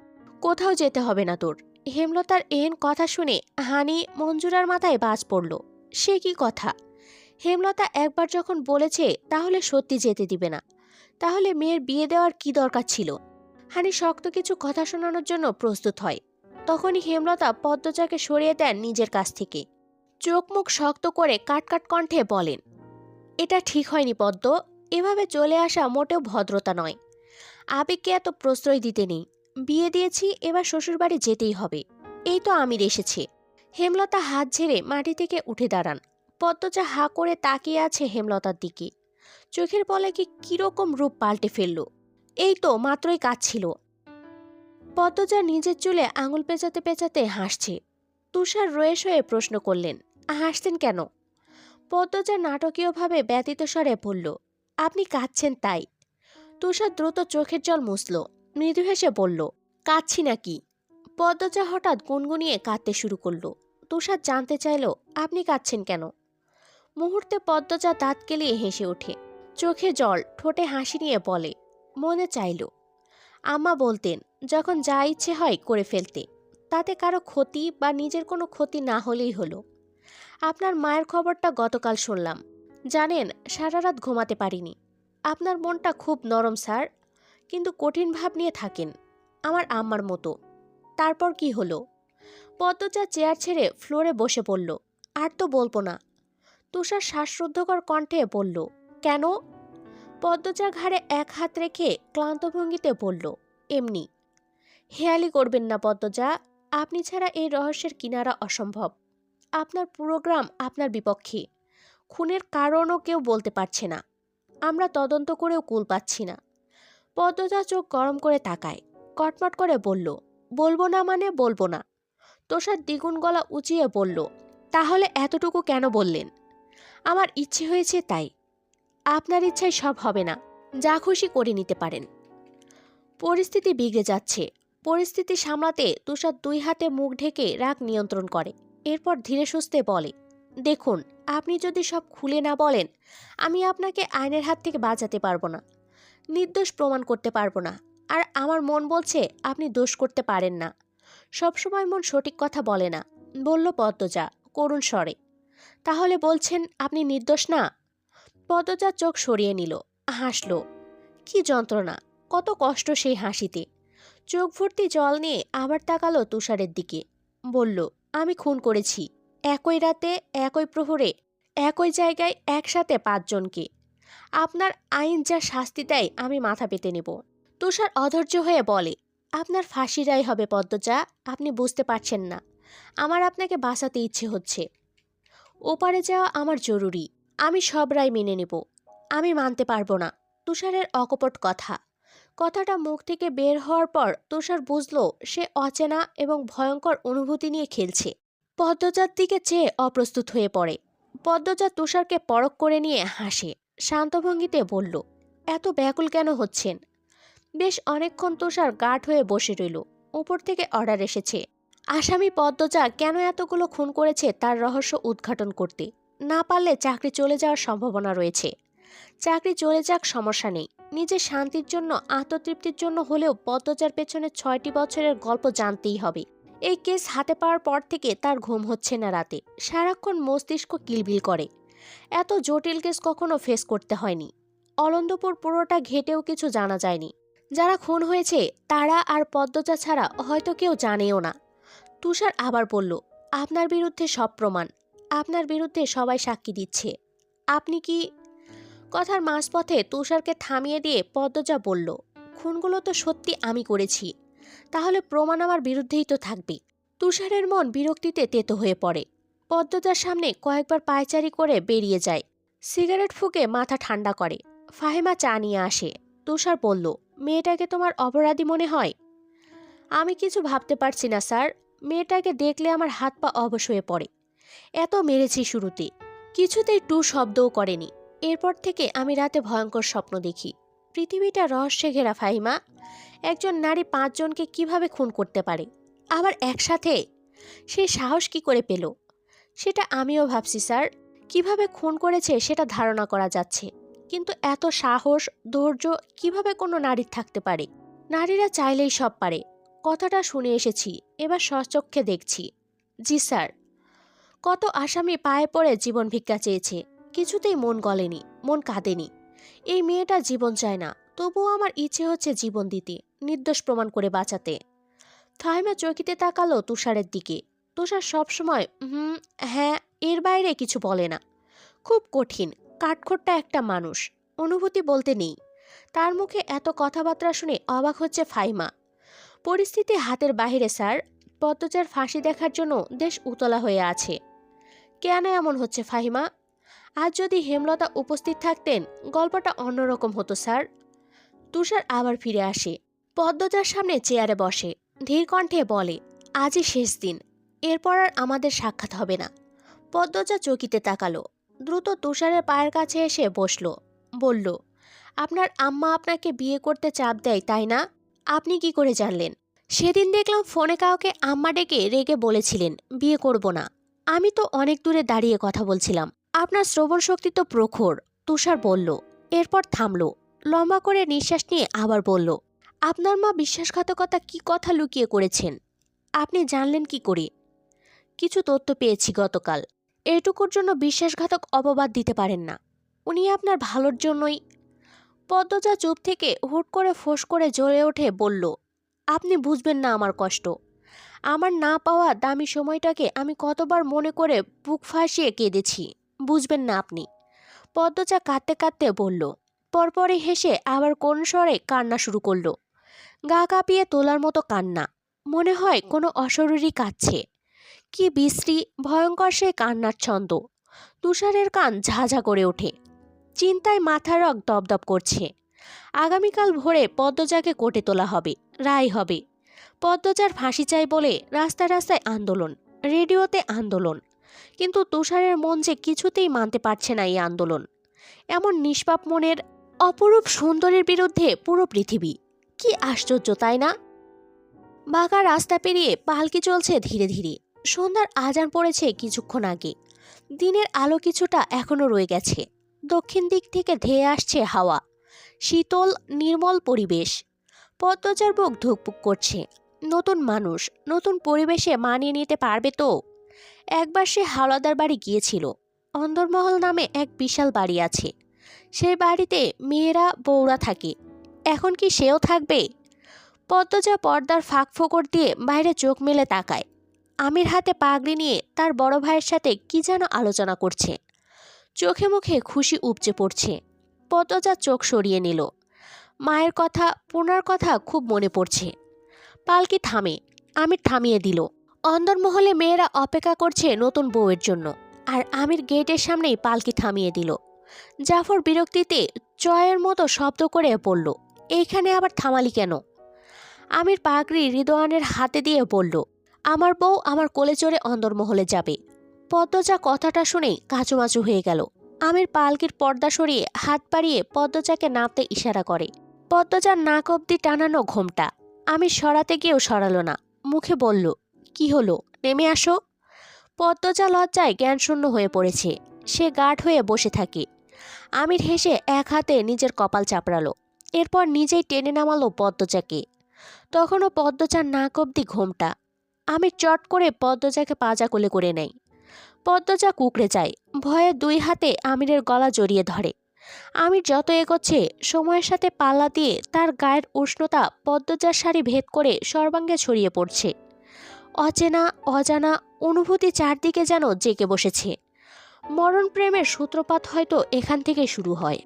কোথাও যেতে হবে না তোর। হেমলতার এন কথা শুনে হানি মঞ্জুরার মাথায় বাজ পড়ল। সে কি কথা? হেমলতা একবার যখন বলেছে তাহলে সত্যি যেতে দিবে না, তাহলে মেয়ের বিয়ে দেওয়ার কি দরকার ছিল? হানি শক্ত কিছু কথা শোনানোর জন্য প্রস্তুত হয়। তখনই হেমলতা পদ্মজাকে সরিয়ে দেন নিজের কাছ থেকে। চোখ মুখ শক্ত করে কাটকাট কণ্ঠে বলেন, এটা ঠিক হয়নি পদ্ম, এভাবে চলে আসা মোটেও ভদ্রতা নয়। আবেগকে এত প্রশ্রয় দিতে নেই। বিয়ে দিয়েছি, এবার শ্বশুরবাড়ি যেতেই হবে। এই তো আমির এসেছে। হেমলতা হাত ঝেড়ে মাটি থেকে উঠে দাঁড়ান। পদ্মজা হা করে তাকিয়ে আছে হেমলতার দিকে। চোখের পলকে কিরকম রূপ পাল্টে ফেলল। এই তো মাত্রই কাঁদছিল। পদ্মজা নিজের চুলে আঙুল পেঁচাতে পেঁচাতে হাসছে। তুষার রয়েস হয়ে প্রশ্ন করলেন, হাসতেন কেন? পদ্মজা নাটকীয়ভাবে ব্যতীত স্বরে বলল, আপনি কাঁদছেন তাই। তুষার দ্রুত চোখের জল মুছল, মৃদু হেসে বলল, কাঁদছি নাকি? পদ্মজা হঠাৎ গুনগুনিয়ে কাঁদতে শুরু করল। তুষার জানতে চাইল, আপনি কাঁদছেন কেন? মুহূর্তে পদ্মজা দাঁত কেলিয়ে হেসে ওঠে, চোখে জল, ঠোঁটে হাসি নিয়ে বলে, মনে চাইল। আম্মা বলতেন, যখন যা ইচ্ছে হয় করে ফেলতে, তাতে কারো ক্ষতি বা নিজের কোনো ক্ষতি না হলেই হলো। আপনার মায়ের খবরটা গতকাল শুনলাম। জানেন, সারা রাত ঘুমাতে পারিনি। আপনার মনটা খুব নরম স্যার, কিন্তু কঠিন ভাব নিয়ে থাকেন, আমার আম্মার মতো। তারপর কি হলো? পদ্মজা চেয়ার ছেড়ে ফ্লোরে বসে পড়ল। আর তো বলবো না। তুষার শ্বাসরুদ্ধকর কণ্ঠে বলল, কেন? পদ্মজা ঘাড়ে এক হাত রেখে ক্লান্ত ভঙ্গিতে বলল, এমনি। হেয়ালি করবেন না পদ্মজা, আপনি ছাড়া এই রহস্যের কিনারা অসম্ভব। আপনার পুরো গ্রাম আপনার বিপক্ষে। খুনের কারণও কেউ বলতে পারছে না। আমরা তদন্ত করেও কুল পাচ্ছি না। পদ্মজা চোখ গরম করে তাকায়, কটমট করে বলল, বলবো না মানে বলবো না। তুষার দ্বিগুণ গলা উঁচিয়ে বলল, তাহলে এতটুকু কেন বললেন? আমার ইচ্ছে হয়েছে তাই। আপনার ইচ্ছায় সব হবে না, যা খুশি করে নিতে পারেন। পরিস্থিতি বিগড়ে যাচ্ছে। পরিস্থিতি সামলাতে তুষার দুই হাতে মুখ ঢেকে রাগ নিয়ন্ত্রণ করে। এরপর ধীরে সুস্থে বলে, দেখুন, আপনি যদি সব খুলে না বলেন, আমি আপনাকে আইনের হাত থেকে বাঁচাতে পারবো না, নির্দোষ প্রমাণ করতে পারবো না। আর আমার মন বলছে আপনি দোষ করতে পারেন না। সবসময় মন সঠিক কথা বলে না, বলল পদ্মজা করুণ স্বরে। তাহলে বলছেন আপনি নির্দোষ না? পদ্মজা চোখ সরিয়ে নিল, হাসল। কি যন্ত্রণা, কত কষ্ট সেই হাসিতে। চোখ ভর্তি জল নিয়ে আবার তাকালো তুষারের দিকে, বলল আমি খুন করেছি, একই রাতে, একই প্রহরে, একই জায়গায়, একসাথে 5 জনকে। আপনার আইন যা শাস্তি দেয় আমি মাথা পেতে নেব। তুষার অধৈর্য হয়ে বলে, আপনার ফাঁসি রায় হবে পদ্মজা, আপনি বুঝতে পারছেন না। আমার আপনাকে বাঁচাতে ইচ্ছে হচ্ছে। ওপারে যাওয়া আমার জরুরি, আমি সব রায় মেনে নেব। আমি মানতে পারবো না। তুষারের অকপট কথা, কথাটা মুখ থেকে বের হওয়ার পর তুষার বুঝল সে অচেনা এবং ভয়ঙ্কর অনুভূতি নিয়ে খেলছে। পদ্মজার দিকে চেয়ে অপ্রস্তুত হয়ে পড়ে। পদ্মজা তুষারকে পরখ করে নিয়ে হাসে, শান্ত ভঙ্গিতে বলল, এত ব্যাকুল কেন হচ্ছেন? বেশ অনেকক্ষণ তুষার গাঢ় হয়ে বসে রইল। উপর থেকে অর্ডার এসেছে, আসামি পদ্মজা কেন এতগুলো খুন করেছে তার রহস্য উদ্ঘাটন করতে। না পারলে চাকরি চলে যাওয়ার সম্ভাবনা রয়েছে। চাকরি চলে যাক, সমস্যা নেই। নিজের শান্তির জন্য, আত্মতৃপ্তির জন্য হলেও পদ্মজার পেছনে 6টি বছরের গল্প জানতেই হবে। এই কেস হাতে পাওয়ার পর থেকে তার ঘুম হচ্ছে না রাতে, সারাক্ষণ মস্তিষ্ক কিলবিল করে। এত জটিল কেস কখনো ফেস করতে হয়নি। অলন্দপুর পুরোটা ঘেটেও কিছু জানা যায়নি। যারা খুন হয়েছে তারা আর পদ্মজা ছাড়া হয়তো কেউ জানেও না। তুষার আবার বলল, আপনার বিরুদ্ধে সব প্রমাণ, আপনার বিরুদ্ধে সবাই সাক্ষী দিচ্ছে। আপনি কি? কথার মাঝপথে তুষারকে থামিয়ে দিয়ে পদ্মজা বলল, খুনগুলো তো সত্যি আমি করেছি, তাহলে প্রমাণ আমার বিরুদ্ধেই তো থাকবে। তুষারের মন বিরক্তিতে তেতো হয়ে পড়ে। পদ্মজার সামনে কয়েকবার পায়চারি করে বেরিয়ে যায়। সিগারেট ফুঁকে মাথা ঠান্ডা করে। ফাহিমা চা নিয়ে আসে। তুষার বলল, মেয়েটাকে তোমার অপরাধী মনে হয়? আমি কিছু ভাবতে পারছি না স্যার। মেয়েটাকে দেখলে আমার হাত পা অবশ হয়ে পড়ে। এত মেরেছি শুরুতে, কিছুতেই টু শব্দও করেনি। এরপর থেকে আমি রাতে ভয়ঙ্কর স্বপ্ন দেখি। পৃথিবীটা রহস্যে ঘেরা ফাহিমা। একজন নারী 5 জনকে কিভাবে খুন করতে পারে, আবার একসাথে? সে সাহস কি করে পেল? সেটা আমিও ভাবছি স্যার। কিভাবে খুন করেছে সেটা ধারণা করা যাচ্ছে, কিন্তু এত সাহস, ধৈর্য কিভাবে কোনো নারীর থাকতে পারে? নারীরা চাইলেই সব পারে, কথাটা শুনে এসেছি, এবার স্বচক্ষে দেখছি। জি স্যার। কত আসামি পায়ে পড়ে জীবন ভিক্ষা চেয়েছে, কিছুতেই মন গলেনি, মন কাঁদেনি। এই মেয়েটা জীবন চায় না, তবুও আমার ইচ্ছে হচ্ছে জীবন দিতে, নির্দোষ প্রমাণ করে বাঁচাতে। ফাহিমা চকিতে তাকালো তুষারের দিকে। তুষার সবসময় হ্যাঁ, এর বাইরে কিছু বলে না। খুব কঠিন, কাঠখোট্টা একটা মানুষ, অনুভূতি বলতে নেই। তার মুখে এত কথাবার্তা শুনে অবাক হচ্ছে ফাহিমা। পরিস্থিতি হাতের বাহিরে স্যার। পদ্মজার ফাঁসি দেখার জন্য দেশ উতলা হয়ে আছে। কেন এমন হচ্ছে ফাহিমা? আজ যদি হেমলতা উপস্থিত থাকতেন গল্পটা অন্যরকম হতো স্যার। তুষার আবার ফিরে আসে, পদ্মজার সামনে চেয়ারে বসে, ধীর কণ্ঠে বলে, আজই শেষ দিন, এরপর আর আমাদের সাক্ষাৎ হবে না। পদ্মজা চকিতে তাকালো, দ্রুত তুষারের পায়ের কাছে এসে বসল, বলল, আপনার আম্মা আপনাকে বিয়ে করতে চাপ দেয় তাই না? আপনি কি করে জানলেন? সেদিন দেখলাম ফোনে কাউকে আম্মা ডেকে রেগে বলেছিলেন বিয়ে করব না। আমি তো অনেক দূরে দাঁড়িয়ে কথা বলছিলাম। আপনার শ্রবণ শক্তি তো প্রখর। তুষার বলল, এরপর থামল, লম্বা করে নিঃশ্বাস নিয়ে আবার বলল, আপনার মা বিশ্বাসঘাতকতা কি কথা লুকিয়ে করেছেন? আপনি জানলেন কি করে? কিছু তথ্য পেয়েছি গতকাল। এটুকুর জন্য বিশ্বাসঘাতক অপবাদ দিতে পারেন না। উনি আপনার ভালোর জন্যই। পদ্মজা চুপ থেকে হুট করে ফোঁস করে জ্বলে ওঠে, বলল, আপনি বুঝবেন না আমার কষ্ট। আমার না পাওয়া দামি সময়টাকে আমি কতবার মনে করে বুক ফাঁসিয়ে কেঁদেছি, বুঝবেন না আপনি। পদ্মজা কাঁদতে কাঁদতে বলল, পরপরই হেসে আবার কোন স্বরে কান্না শুরু করলো। গা কাঁপিয়ে তোলার মতো কান্না, মনে হয় কোনো অশরীরই কাঁদছে। কি বিশ্রী, ভয়ঙ্কর সেই কান্নার ছন্দ। তুষারের কান ঝাঝা করে ওঠে। চিন্তায় মাথার রগ দপদপ করছে। আগামীকাল ভোরে পদ্মজাকে কোর্টে তোলা হবে, রায় হবে। পদ্মজার ফাঁসি চাই বলে রাস্তায় রাস্তায় আন্দোলন, রেডিওতে আন্দোলন, কিন্তু তুষারের মন যে কিছুতেই মানতে পারছে না এই আন্দোলন। এমন নিষ্পাপ মনের, অপরূপ সুন্দরীর বিরুদ্ধে পুরো পৃথিবী। কি আশ্চর্য তাই না? বাঁকা রাস্তা পেরিয়ে পালকি চলছে ধীরে ধীরে। সন্ধ্যার আজান পড়েছে কিছুক্ষণ আগে। দিনের আলো কিছুটা এখনো রয়ে গেছে। দক্ষিণ দিক থেকে ধেয়ে আসছে হাওয়া, শীতল নির্মল পরিবেশ। পদ্মজার বুক ধুকপুক করছে। নতুন মানুষ, নতুন পরিবেশে মানিয়ে নিতে পারবে তো? একবার সে হাওলাদার বাড়ি গিয়েছিল। অন্দরমহল নামে এক বিশাল বাড়ি আছে। সেই বাড়িতে মেয়েরা বউরা থাকে। এখন কি সেও থাকবে? পদ্মজা পর্দার ফাঁক ফোকর দিয়ে বাইরে চোখ মেলে তাকায়। আমির হাতে পাগড়ি নিয়ে তার বড় ভাইয়ের সাথে কি যেন আলোচনা করছে। চোখে মুখে খুশি উপচে পড়ছে। পদ্মজা চোখ সরিয়ে নিল। মায়ের কথা, পুনার কথা খুব মনে পড়ছে। পালকি থামে। আমির থামিয়ে দিল। অন্দরমহলে মেয়েরা অপেক্ষা করছে নতুন বউয়ের জন্য, আর আমির গেটের সামনেই পালকি থামিয়ে দিল। জাফর বিরক্তিতে চয়ের মতো শব্দ করে বলল, এইখানে আবার থামালি কেন? আমির পাগড়ি রিদওয়ানের হাতে দিয়ে বলল, আমার বউ আমার কোলে চড়ে অন্দরমহলে যাবে। পদ্মজা কথাটা শুনেই কাঁচুমাচু হয়ে গেল। আমির পালকির পর্দা সরিয়ে হাত বাড়িয়ে পদ্মজাকে নামতে ইশারা করে। পদ্মজার নাক অব্দি টানানো ঘোমটা। আমির সরাতে গিয়েও সরালো না। মুখে বলল, কি হলো, নেমে আসো। পদ্মজা লজ্জায় জ্ঞানশূন্য হয়ে পড়েছে। সে গাঢ় হয়ে বসে থাকে। আমির হেসে এক হাতে নিজের কপাল চাপড়ালো। এরপর নিজেই টেনে নামালো পদ্মজাকে। তখনও পদ্মজার নাক অব্দি ঘোমটা। আমির চট করে পদ্মজাকে পাজা কোলে করে নেয়। পদ্মজা কুঁকড়ে যায়। ভয়ে দুই হাতে আমিরের গলা জড়িয়ে ধরে। আমির যত এগোচ্ছে সময়ের সাথে পাল্লা দিয়ে তার গায়ের উষ্ণতা পদ্মজার শাড়ি ভেদ করে সর্বাঙ্গে ছড়িয়ে পড়ছে। অচেনা অজানা অনুভূতি চারদিকে যেন জেগে বসেছে। মরণ প্রেমের সূত্রপাত হয়তো এখান থেকে শুরু হয়।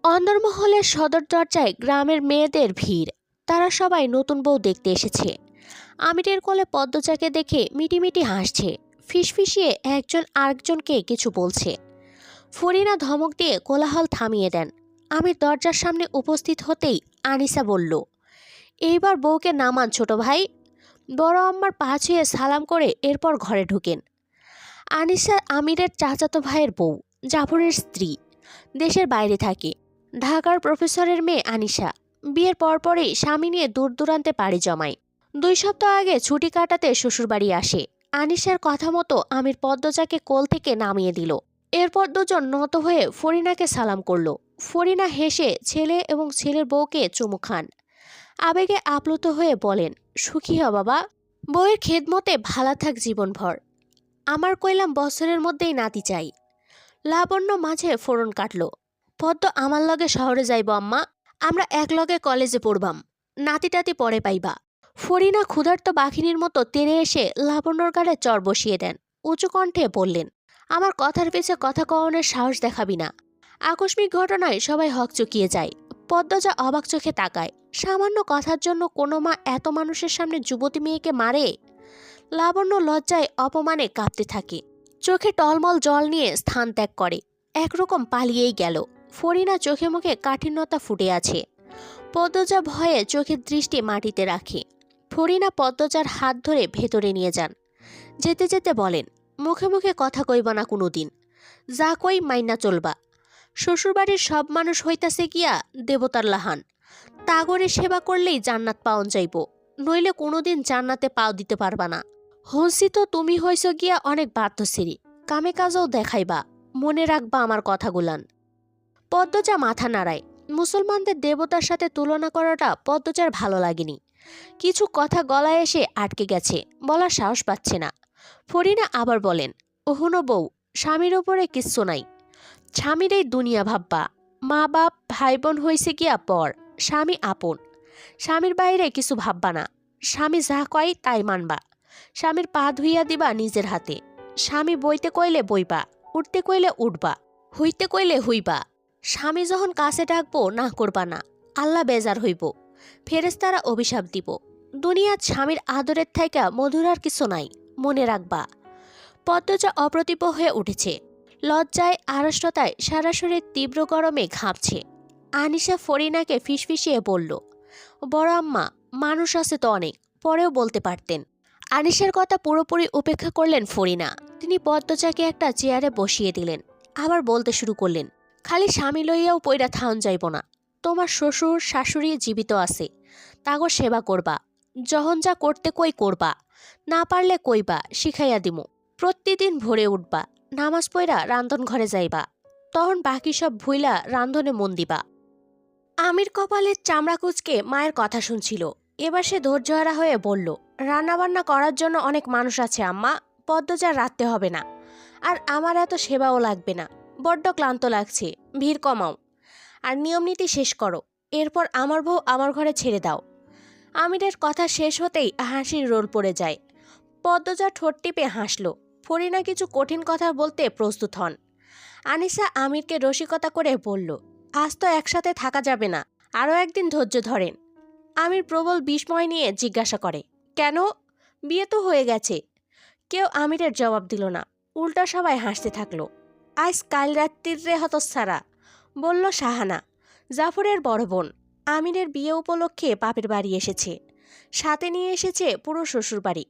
অন্দরমহলের সদর দরজায় গ্রামের মেয়েদের ভিড়। তারা সবাই নতুন বউ দেখতে এসেছে। আমিরের কোলে পদ্মজাকে দেখে মিটিমিটি হাসছে। ফিসফিসিয়ে একজন আরেকজনকে কিছু বলছে। ফরিনা ধমক দিয়ে কোলাহল থামিয়ে দেন। আমির দরজার সামনে উপস্থিত হতেই আনিসা বলল, এইবার বউকে নামান ছোট ভাই। বড় আম্মার পা ছুঁয়ে সালাম করে এরপর ঘরে ঢুকেন। আনিসা আমিরের চাচাতো ভাইয়ের বউ, জাফরের স্ত্রী। দেশের বাইরে থাকে। ঢাকার প্রফেসরের মেয়ে আনিসা। বিয়ের পরপরই স্বামী নিয়ে দূর দূরান্তে পাড়ি জমায়। 2 সপ্তাহ আগে ছুটি কাটাতে শ্বশুরবাড়ি আসে। আনিসার কথা মতো আমির পদ্মজাকে কোল থেকে নামিয়ে দিল। এরপর দুজন নত হয়ে ফরিনাকে সালাম করল। ফরিনা হেসে ছেলে এবং ছেলের বউকে চুমু খান। আবেগে আপ্লুত হয়ে বলেন, সুখী হ বাবা, বউয়ের খেদমতে ভালা থাক জীবনভর। আমার কইলাম বছরের মধ্যেই নাতি চাই। লাবণ্য মাঝে ফোড়ন কাটল। পদ্ম আমার লগে শহরে যাইব আম্মা, আমরা এক লগে কলেজে পড়বাম, নাতি টাতি পরে পাইবা। ফরিনা ক্ষুধার্ত বাঘিনীর মতো তেড়ে এসে লাবণ্যর গালে চর বসিয়ে দেন। উঁচু কণ্ঠে বললেন, আমার কথার পিছে কথা কওনের সাহস দেখাবি না। আকস্মিক ঘটনায় সবাই হকচকিয়ে যায়। পদ্মজা অবাক চোখে তাকায়। সামান্য কথার জন্য কোনো মা এত মানুষের সামনে যুবতী মেয়েকে মারে? লাবণ্য লজ্জায় অপমানে কাঁপতে থাকে। চোখে টলমল জল নিয়ে স্থান ত্যাগ করে। একরকম পালিয়েই গেল। ফরিনা চোখে মুখে কাঠিন্যতা ফুটে আছে। পদ্মজা ভয়ে চোখের দৃষ্টি মাটিতে রাখে। ফরিনা পদ্মজার হাত ধরে ভেতরে নিয়ে যান। যেতে যেতে বলেন, মুখে মুখে কথা কইব না কোনোদিন, যা কই মাইনা চলবা। শ্বশুরবাড়ির সব মানুষ হইতাছে গিয়া দেবতার লাহান। তাগরে সেবা করলেই জান্নাত পাওন যাইব, নইলে কোনোদিন জান্নাতে পাও দিতে পারবা না। হনসি তো তুমি হইছ গিয়া অনেক বাধ্যসিরি, কামে কাজও দেখাইবা, মনে রাখবা আমার কথাগুলান। পদ্মজা মাথা নাড়ায়। মুসলমানদের দেবতার সাথে তুলনা করাটা পদ্মজার ভালো লাগেনি। কিছু কথা গলায় এসে আটকে গেছে, বলার সাহস পাচ্ছে না। ফরিনা আবার বলেন, ওহনো বউ, স্বামীর ওপরে কিচ্ছু নাই। স্বামীর এই দুনিয়া ভাববা। মা বাপ ভাই বোন হইছে গিয়া পর, স্বামী আপন। স্বামীর বাইরে কিছু ভাববা না। স্বামী যা কয় তাই মানবা। স্বামীর পা ধুইয়া দিবা নিজের হাতে। স্বামী বইতে কইলে বইবা, উঠতে কইলে উঠবা, হইতে কইলে হইবা। স্বামী যখন কাছে ডাকবো না করবা না, আল্লাহ বেজার হইব, ফেরেশতারা অভিশাপ দিব। দুনিয়ার স্বামীর আদরের থাইকা মধুর আর কিছু নাই, মনে রাখবা। পদ্মজা অপ্রতিভ হয়ে উঠেছে। লজ্জায় আড়ষ্টতায় সারা শরীর তীব্র গরমে ঘামছে। আনিসা ফরিনাকে ফিসফিসিয়ে বলল, বড় আম্মা, মানুষ আছে তো অনেক, পরেও বলতে পারতেন। আনিসের কথা পুরোপুরি উপেক্ষা করলেন ফরিনা। তিনি পদ্মজাকে একটা চেয়ারে বসিয়ে দিলেন। আবার বলতে শুরু করলেন, খালি স্বামী লইয়াও পইরা থাউন যাইব না। তোমার শ্বশুর শাশুড়ি জীবিত আছে, তাগর সেবা করবা। যখন যা করতে কই করবা, না পারলে কইবা, শিখাইয়া দিমু। প্রতিদিন ভোরে উঠবা, নামাজ পইরা রান্ধন ঘরে যাইবা, তখন বাকি সব ভুইলা রান্ধনে মন দিবা। আমির কপালের চামড়া কুচকে মায়ের কথা শুনছিল। এবার সে ধৈর্যহারা হয়ে বলল, রান্নাবান্না করার জন্য অনেক মানুষ আছে আম্মা, পদ্মজার রাখতে হবে না। আর আমার এত সেবাও লাগবে না, বড্ড ক্লান্ত লাগছে, ভিড় কমাও আর নিয়মনীতি শেষ করো, এরপর আমার বউ আমার ঘরে ছেড়ে দাও। আমিরের কথা শেষ হতেই হাসির রোল পড়ে যায়। পদ্মজা ঠোঁট টিপে হাসল। ফরিনা কিছু কঠিন কথা বলতে প্রস্তুত হন। আনিসা আমিরকে রসিকতা করে বলল, আজ তো একসাথে থাকা যাবে না, আরও একদিন ধৈর্য ধরেন। আমির প্রবল বিস্ময় নিয়ে জিজ্ঞাসা করে, কেন? বিয়ে তো হয়ে গেছে। কেউ আমিরের জবাব দিল না, উল্টা সবাই হাসতে থাকলো। আজ কাল রাত্রির রে হতচ্ছাড়া, বলল শাহানা, জাফরের বড় বোন। আমিরের বিয়ে উপলক্ষে বাপের বাড়ি এসেছে, সাথে নিয়ে এসেছে পুরো শ্বশুরবাড়ি।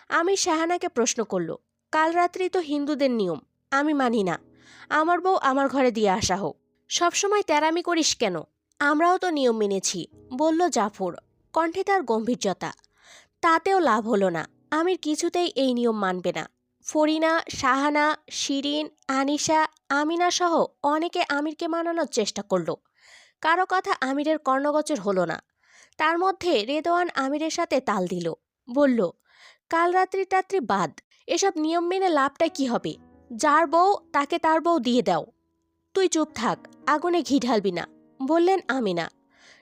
আমির শাহানাকে প্রশ্ন করল, কাল রাত্রি তো হিন্দুদের নিয়ম, আমি মানি না, আমার বউ আমার ঘরে দিয়ে আসা হোক। সবসময় তেরামি করিস কেন? আমরাও তো নিয়ম মেনেছি, বলল জাফর, কণ্ঠে তার গম্ভীর্যতা। তাতেও লাভ হলো না, আমির কিছুতেই এই নিয়ম মানবে না। ফরিনা, শাহানা, শিরিন, আনিশা, আমিনা সহ অনেকে আমিরকে মানানোর চেষ্টা করল। কারো কথা আমিরের কর্ণগোচর হলো না। তার মধ্যে রেদওয়ান আমিরের সাথে তাল দিল, বলল, কাল রাত্রি বাদ, এসব নিয়ম মেনে লাভটা কি হবে? যার বউ তাকে তার বউ দিয়ে দাও। তুই চুপ থাক, আগুনে ঘি ঢালবি না, বললেন আমিনা।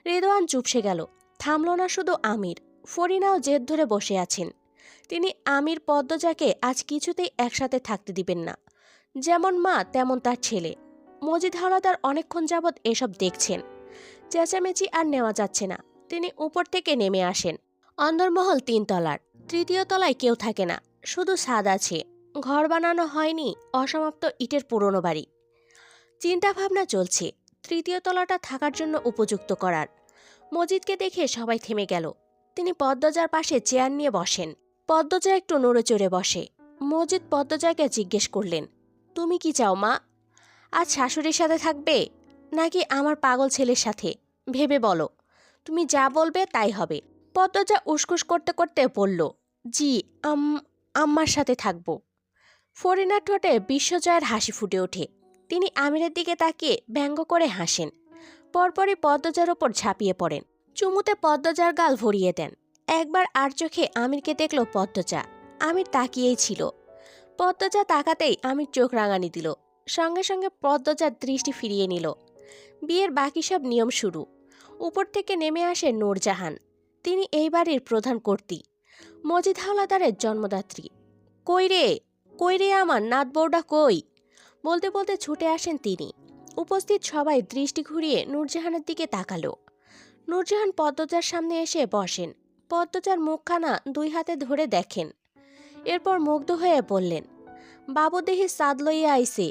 রেদওয়ান চুপসে গেল। থামল না শুধু আমির, ফরিনাও জেদ ধরে বসে আছেন। তিনি আমির পদ্মজাকে আজ কিছুতেই একসাথে থাকতে দিবেন না। যেমন মা তেমন তার ছেলে। মজিদ হাওলাদার অনেকক্ষণ যাবৎ এসব দেখছেন। চেঁচামেচি আর নেওয়া যাচ্ছে না। তিনি উপর থেকে নেমে আসেন। অন্দরমহল 3 তলার, 3য় তলায় কেউ থাকে না, শুধু ছাদ আছে। ঘর বানানো হয়নি, অসমাপ্ত ইটের পুরনো বাড়ি। চিন্তা ভাবনা চলছে 3য় তলাটা থাকার জন্য উপযুক্ত করার। মজিদকে দেখে সবাই থেমে গেল। তিনি পদ্মজার পাশে চেয়ার নিয়ে বসেন। পদ্মজা একটু নড়ে চড়ে বসে। মজিদ পদ্মজাকে জিজ্ঞেস করলেন, তুমি কি চাও মা? আজ শাশুড়ির সাথে থাকবে নাকি আমার পাগল ছেলের সাথে? ভেবে বলো, তুমি যা বলবে তাই হবে। পদ্মজা উসকুস করতে করতে বলল, জি, আম্মার সাথে থাকবো। ফরিনার ঠোঁটে বিশ্বজয়ের হাসি ফুটে ওঠে। তিনি আমিরের দিকে তাকিয়ে ব্যঙ্গ করে হাসেন। পরপরই পদ্মজার ওপর ঝাঁপিয়ে পড়েন। চুমুতে পদ্মজার গাল ভরিয়ে দেন। একবার আর চোখে আমিরকে দেখল পদ্মজা। আমির তাকিয়েই ছিল। পদ্মজা তাকাতেই আমির চোখ রাঙানি দিল। সঙ্গে সঙ্গে পদ্মজার দৃষ্টি ফিরিয়ে নিল। বিয়ের বাকি সব নিয়ম শুরু। উপর থেকে নেমে আসে নূরজাহান। তিনি এই বাড়ির প্রধান কর্ত্রী, মজিদ হাওলাদারের জন্মদাত্রী। কই রে আমার নাত বউটা কই? বলতে বলতে ছুটে আসেন তিনি। উপস্থিত সবাই দৃষ্টি ঘুরিয়ে নূরজাহানের দিকে তাকালো। নূরজাহান পদ্মজার সামনে এসে বসেন। পদ্মজার মুখখানা 2 হাতে ধরে দেখেন। এরপর মুগ্ধ হয়ে বললেন, বাবু দেহি সাদ লইয়া আইছে।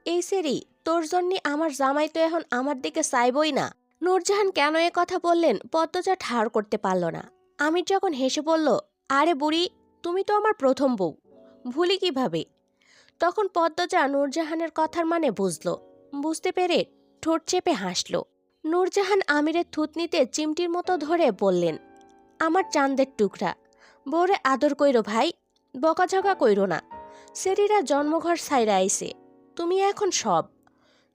এই সেরি, তোর জন্যে আমার জামাই তো এখন আমার দিকে চাইবই না। নূরজাহান কেন এ কথা বললেন পদ্মজা ঠাড় করতে পারল না। আমির যখন হেসে বলল, আরে বুড়ি, তুমি তো আমার প্রথম বউ, ভুলি কিভাবে? তখন পদ্মজা নূরজাহানের কথার মানে বুঝতে পেরে ঠোঁট চেপে হাসল। নূরজাহান আমিরের থুতনিতে চিমটির মতো ধরে বললেন, আমার চাঁদের টুকরা, বউরে আদর কইরো ভাই, বকাঝকা কইরো না। সেরিরা জন্মঘর ছাইরা আইছে, তুমি এখন সব।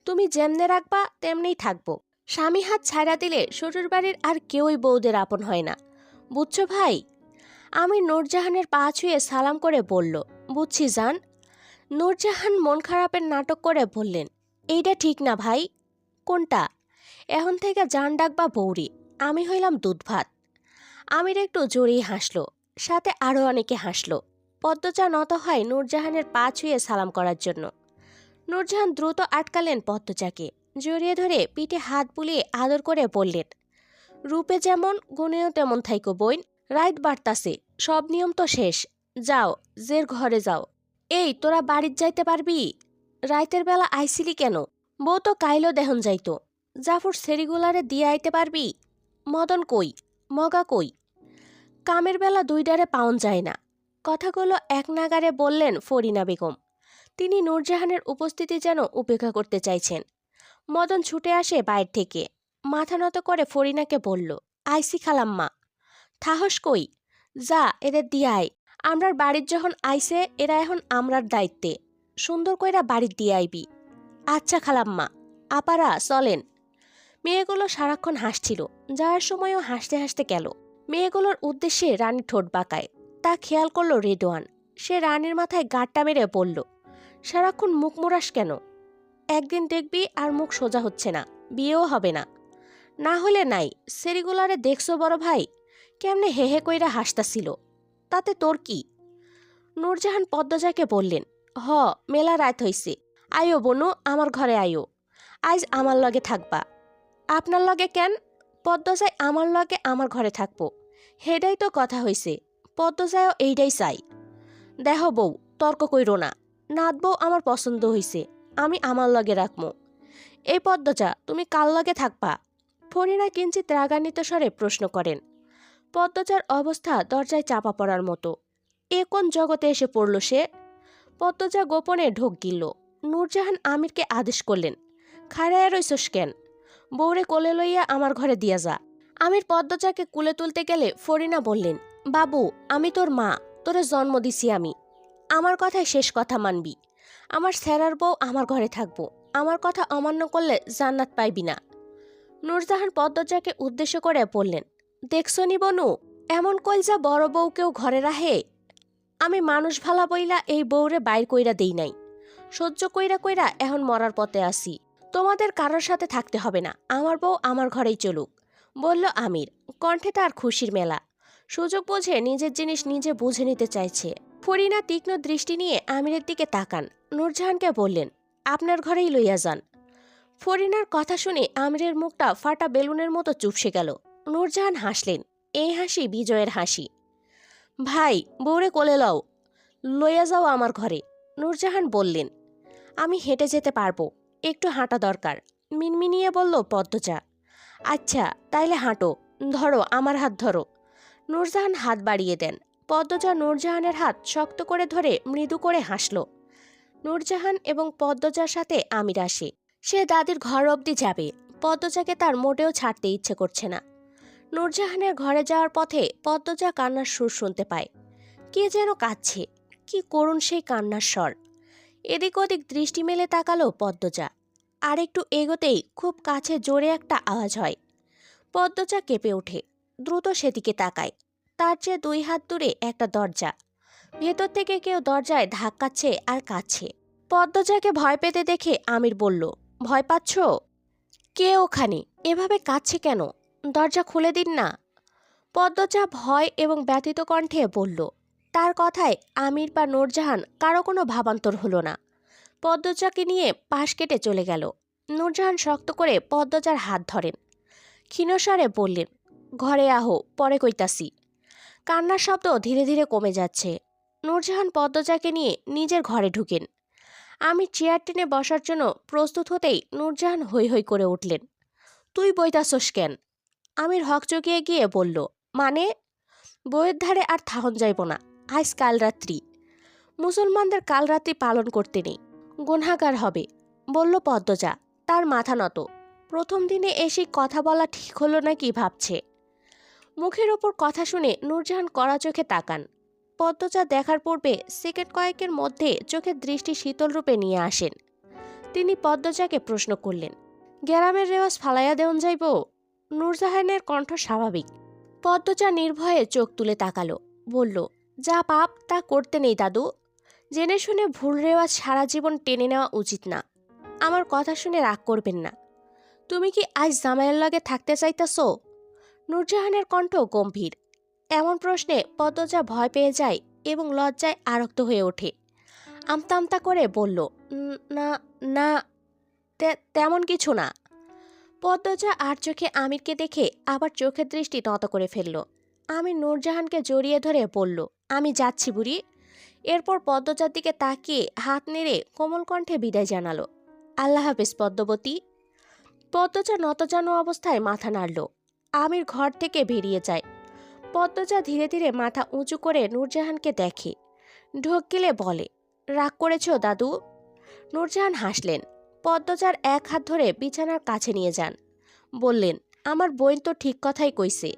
তুমি যেমনে রাখবা তেমনিই থাকবো। স্বামী হাত ছাইরা দিলে শ্বশুরবাড়ির আর কেউই বউদের আপন হয় না, বুঝছো ভাই? আমি নূরজাহানের পা ছুঁয়ে সালাম করে বলল, বুঝছি জান। নূরজাহান মন খারাপের নাটক করে বললেন, এইটা ঠিক না ভাই। কোনটা? এখন থেকে জান ডাকবা বৌরি, আমি হইলাম দুধ ভাত। আমির একটু জোরেই হাসল, সাথে আরও অনেকে হাসল। পদ্মজা নত হয় নূরজাহানের পা ছুঁয়ে সালাম করার জন্য। নূরজাহান দ্রুত আটকালেন পদ্মজাকে, জড়িয়ে ধরে পিঠে হাত বুলিয়ে আদর করে বললেন, রূপে যেমন গুণেও তেমন থাইকো বইন, রাইত বাড়তাছে, সব নিয়ম তো শেষ, যাও জের ঘরে যাও। এই তোরা বাড়ির যাইতে পারবি? রাইতের বেলা আইসিলি কেন? বউ তো কাইলো দেহন যাইতো। জাফর সেরিগুলারে দিয়ে আইতে পারবি? মদন কই, মগা কই? কামের বেলা 2 পাউন যায় না। কথাগুলো এক নাগারে বললেন ফরিনা বেগম। তিনি নূরজাহানের উপস্থিতি যেন উপেক্ষা করতে চাইছেন। মদন ছুটে আসে বাইর থেকে, মাথা নত করে ফরিনাকে বলল, আইসি খালাম্মা। থাহস কই? যা এদের দিয়ে আয়। আমরার বাড়ির যখন আইসে এরা এখন আমরার দায়িত্বে, সুন্দর কইরা বাড়ির দিয়ে আইবি। আচ্ছা খালাম্মা, আপারা চলেন। মেয়েগুলো সারাক্ষণ হাসছিল, যাওয়ার সময়ও হাসতে হাসতে গেল। মেয়েগুলোর উদ্দেশ্যে রানী ঠোঁট বাঁকায়। তা খেয়াল করলো রেদওয়ান। সে রানীর মাথায় গাঁটটা মেরে বলল, সারাক্ষণ মুখ মোড়াস কেন? একদিন দেখবি আর মুখ সোজা হচ্ছে না, বিয়েও হবে না। না হলে নাই, সেরিগুলারে দেখছো বড় ভাই কেমনে হে হে কইরা হাসতাছিল, তাতে তোর কি? নূরজাহান পদ্মজাকে বললেন, হ, মেলা রাত হইছে, আয়ো বনু, আমার ঘরে আয়ো, আজ আমার লগে থাকবা। আপনার লগে কেন? পদ্মজাই আমার লগে আমার ঘরে থাকবো, হেডাই তো কথা হইছে। পদ্মজায়ও এইটাই চাই। দেহ বউ, তর্ক কইরো না, নাত বউ আমার পছন্দ হইছে, আমি আমার লগে রাখমো। এই পদ্মজা, তুমি কার লগে থাকবা? ফরিনা কিঞ্চিত রাগান্বিত স্বরে প্রশ্ন করেন। পদ্মজার অবস্থা দরজায় চাপা পড়ার মতো। এ কোন জগতে এসে পড়ল সে? পদ্মজা গোপনে ঢোক গিলল। নূরজাহান আমিরকে আদেশ করলেন, খাড়াইয়া রইছস কেন? বউরে কোলে লইয়া আমার ঘরে দিয়া যা। আমির পদ্মজাকে কুলে তুলতে গেলে ফরিনা বললেন, বাবু, আমি তোর মা, তোরে জন্ম দিছি আমি, আমার কথায় শেষ কথা মানবি। আমার স্যারার বউ আমার ঘরে থাকবো, আমার কথা অমান্য করলে জান্নাত পাইবি না। নূরজাহান পদ্মজাকে উদ্দেশ্য করে বললেন, দেখছো নি বনু, এমন কইলজা বড় বউকেও ঘরে রাহে। আমি মানুষ ভালা বইলা এই বউরে বাইর কইরা দেই নাই, সহ্য কইরা কইরা এখন মরার পথে আসি। তোমাদের কারোর সাথে থাকতে হবে না, আমার বউ আমার ঘরেই চলুক, বলল আমির। কণ্ঠে তার খুশির মেলা। সুযোগ বুঝে নিজের জিনিস নিজে বুঝে নিতে চাইছে। ফরিনা তীক্ষ্ণ দৃষ্টি নিয়ে আমিরের দিকে তাকান। নূরজাহানকে বললেন, আপনার ঘরেই লইয়া যান। ফরিনার কথা শুনে আমিরের মুখটা ফাটা বেলুনের মতো চুপসে গেল। নূরজাহান হাসলেন, এই হাসি বিজয়ের হাসি। ভাই, বউরে কোলে লও, লইয়া যাও আমার ঘরে। নূরজাহান বললেন, আমি হেঁটে যেতে পারবো, একটু হাঁটা দরকার, মিনমিনিয়ে বলল পদ্মজা। আচ্ছা, তাইলে হাঁটো, ধরো আমার হাত ধরো। নূরজাহান হাত বাড়িয়ে দেন। পদ্মজা নূরজাহানের হাত শক্ত করে ধরে মৃদু করে হাসল। নূরজাহান এবং পদ্মজার সাথে আমির আসে। সে দাদির ঘর অবধি যাবে। পদ্মজাকে তার মোটেও ছাড়তে ইচ্ছে করছে না। নূরজাহানের ঘরে যাওয়ার পথে পদ্মজা কান্নার সুর শুনতে পায়। কে যেন কাঁদছে, কি করুণ সেই কান্নার স্বর। এদিক ওদিক দৃষ্টি মেলে তাকালো পদ্মজা। আর একটু এগোতেই খুব কাছে জোরে একটা আওয়াজ হয়। পদ্মজা কেঁপে ওঠে, দ্রুত সেদিকে তাকায়। তার চেয়ে 2 হাত দূরে একটা দরজা। ভেতর থেকে কেউ দরজায় ধাক্কাচ্ছে আর কাঁদছে। পদ্মজাকে ভয় পেতে দেখে আমির বলল, ভয় পাচ্ছ? কে ওখানে? এভাবে কাঁদছে কেন? দরজা খুলে দিন না। পদ্মজা ভয় এবং ব্যথিত কণ্ঠে বলল। তার কথায় আমির বা নূরজাহান কারো কোনো ভাবান্তর হলো না। পদ্মজাকে নিয়ে পাশ কেটে চলে গেল। নূরজাহান শক্ত করে পদ্মজার হাত ধরেন। ক্ষীণস্বরে বললেন, ঘরে আহো, পরে কইতাছি। কান্নার শব্দ ধীরে ধীরে কমে যাচ্ছে। নূরজাহান পদ্মজাকে নিয়ে নিজের ঘরে ঢুকেন। আমি চেয়ার টেনে বসার জন্য প্রস্তুত হতেই নূরজাহান হৈ হৈ করে উঠলেন। তুই বইতাছস কেন? আমির হক চকিয়ে গিয়ে বলল, মানে? বইয়ের ধারে আর থাহন যাইব না, আজ কাল রাত্রি। মুসলমানদের কাল রাত্রি পালন করতে নেই, গুনহাগার হবে, বলল পদ্মজা। তার মাথা নত। প্রথম দিনে এসে কথা বলা ঠিক হলো নাকি ভাবছে। মুখের ওপর কথা শুনে নূরজাহান কড়া চোখে তাকান। পদ্মজা দেখার পূর্বে সেকেন্ড কয়েকের মধ্যে চোখের দৃষ্টি শীতল রূপে নিয়ে আসেন। তিনি পদ্মজাকে প্রশ্ন করলেন, গ্যারামের রেওয়াজ ফালাইয়া দেওন যাইব? নূরজাহানের কণ্ঠ স্বাভাবিক। পদ্মজা নির্ভয়ে চোখ তুলে তাকালো, বলল, যা পাপ তা করতে নেই দাদু। জেনে শুনে ভুল রেওয়াজ সারা জীবন টেনে নেওয়া উচিত না। আমার কথা শুনে রাগ করবেন না। তুমি কি আজ জামাইয়ের লগে থাকতে চাইতেছ? নূরজাহানের কণ্ঠ গম্ভীর। এমন প্রশ্নে পদ্মজা ভয় পেয়ে যায় এবং লজ্জায় আরক্ত হয়ে ওঠে। আমতা আমতা করে বলল, না না, তেমন কিছু না। পদ্মজা আর চোখে আমিরকে দেখে আবার চোখের দৃষ্টি নত করে ফেলল। আমির নূরজাহানকে জড়িয়ে ধরে বলল, আমি যাচ্ছি বুড়ি। এরপর পদ্মজার দিকে তাকিয়ে হাত নেড়ে কোমল কণ্ঠে বিদায় জানালো, আল্লাহ হাফেজ পদ্মবতী। পদ্মজা নতজানু অবস্থায় মাথা নাড়ল। আমির ঘর থেকে বেরিয়ে যায়। পদ্মজা ধীরে ধীরে মাথা উঁচু করে নূরজাহানকে দেখে। ঢোক গিলে বলে, রাগ করেছ দাদু? নূরজাহান হাসলেন। পদ্মজার এক হাত ধরে বিছানার কাছে নিয়ে যান। বললেন, আমার বোন তো ঠিক কথাই কইছে,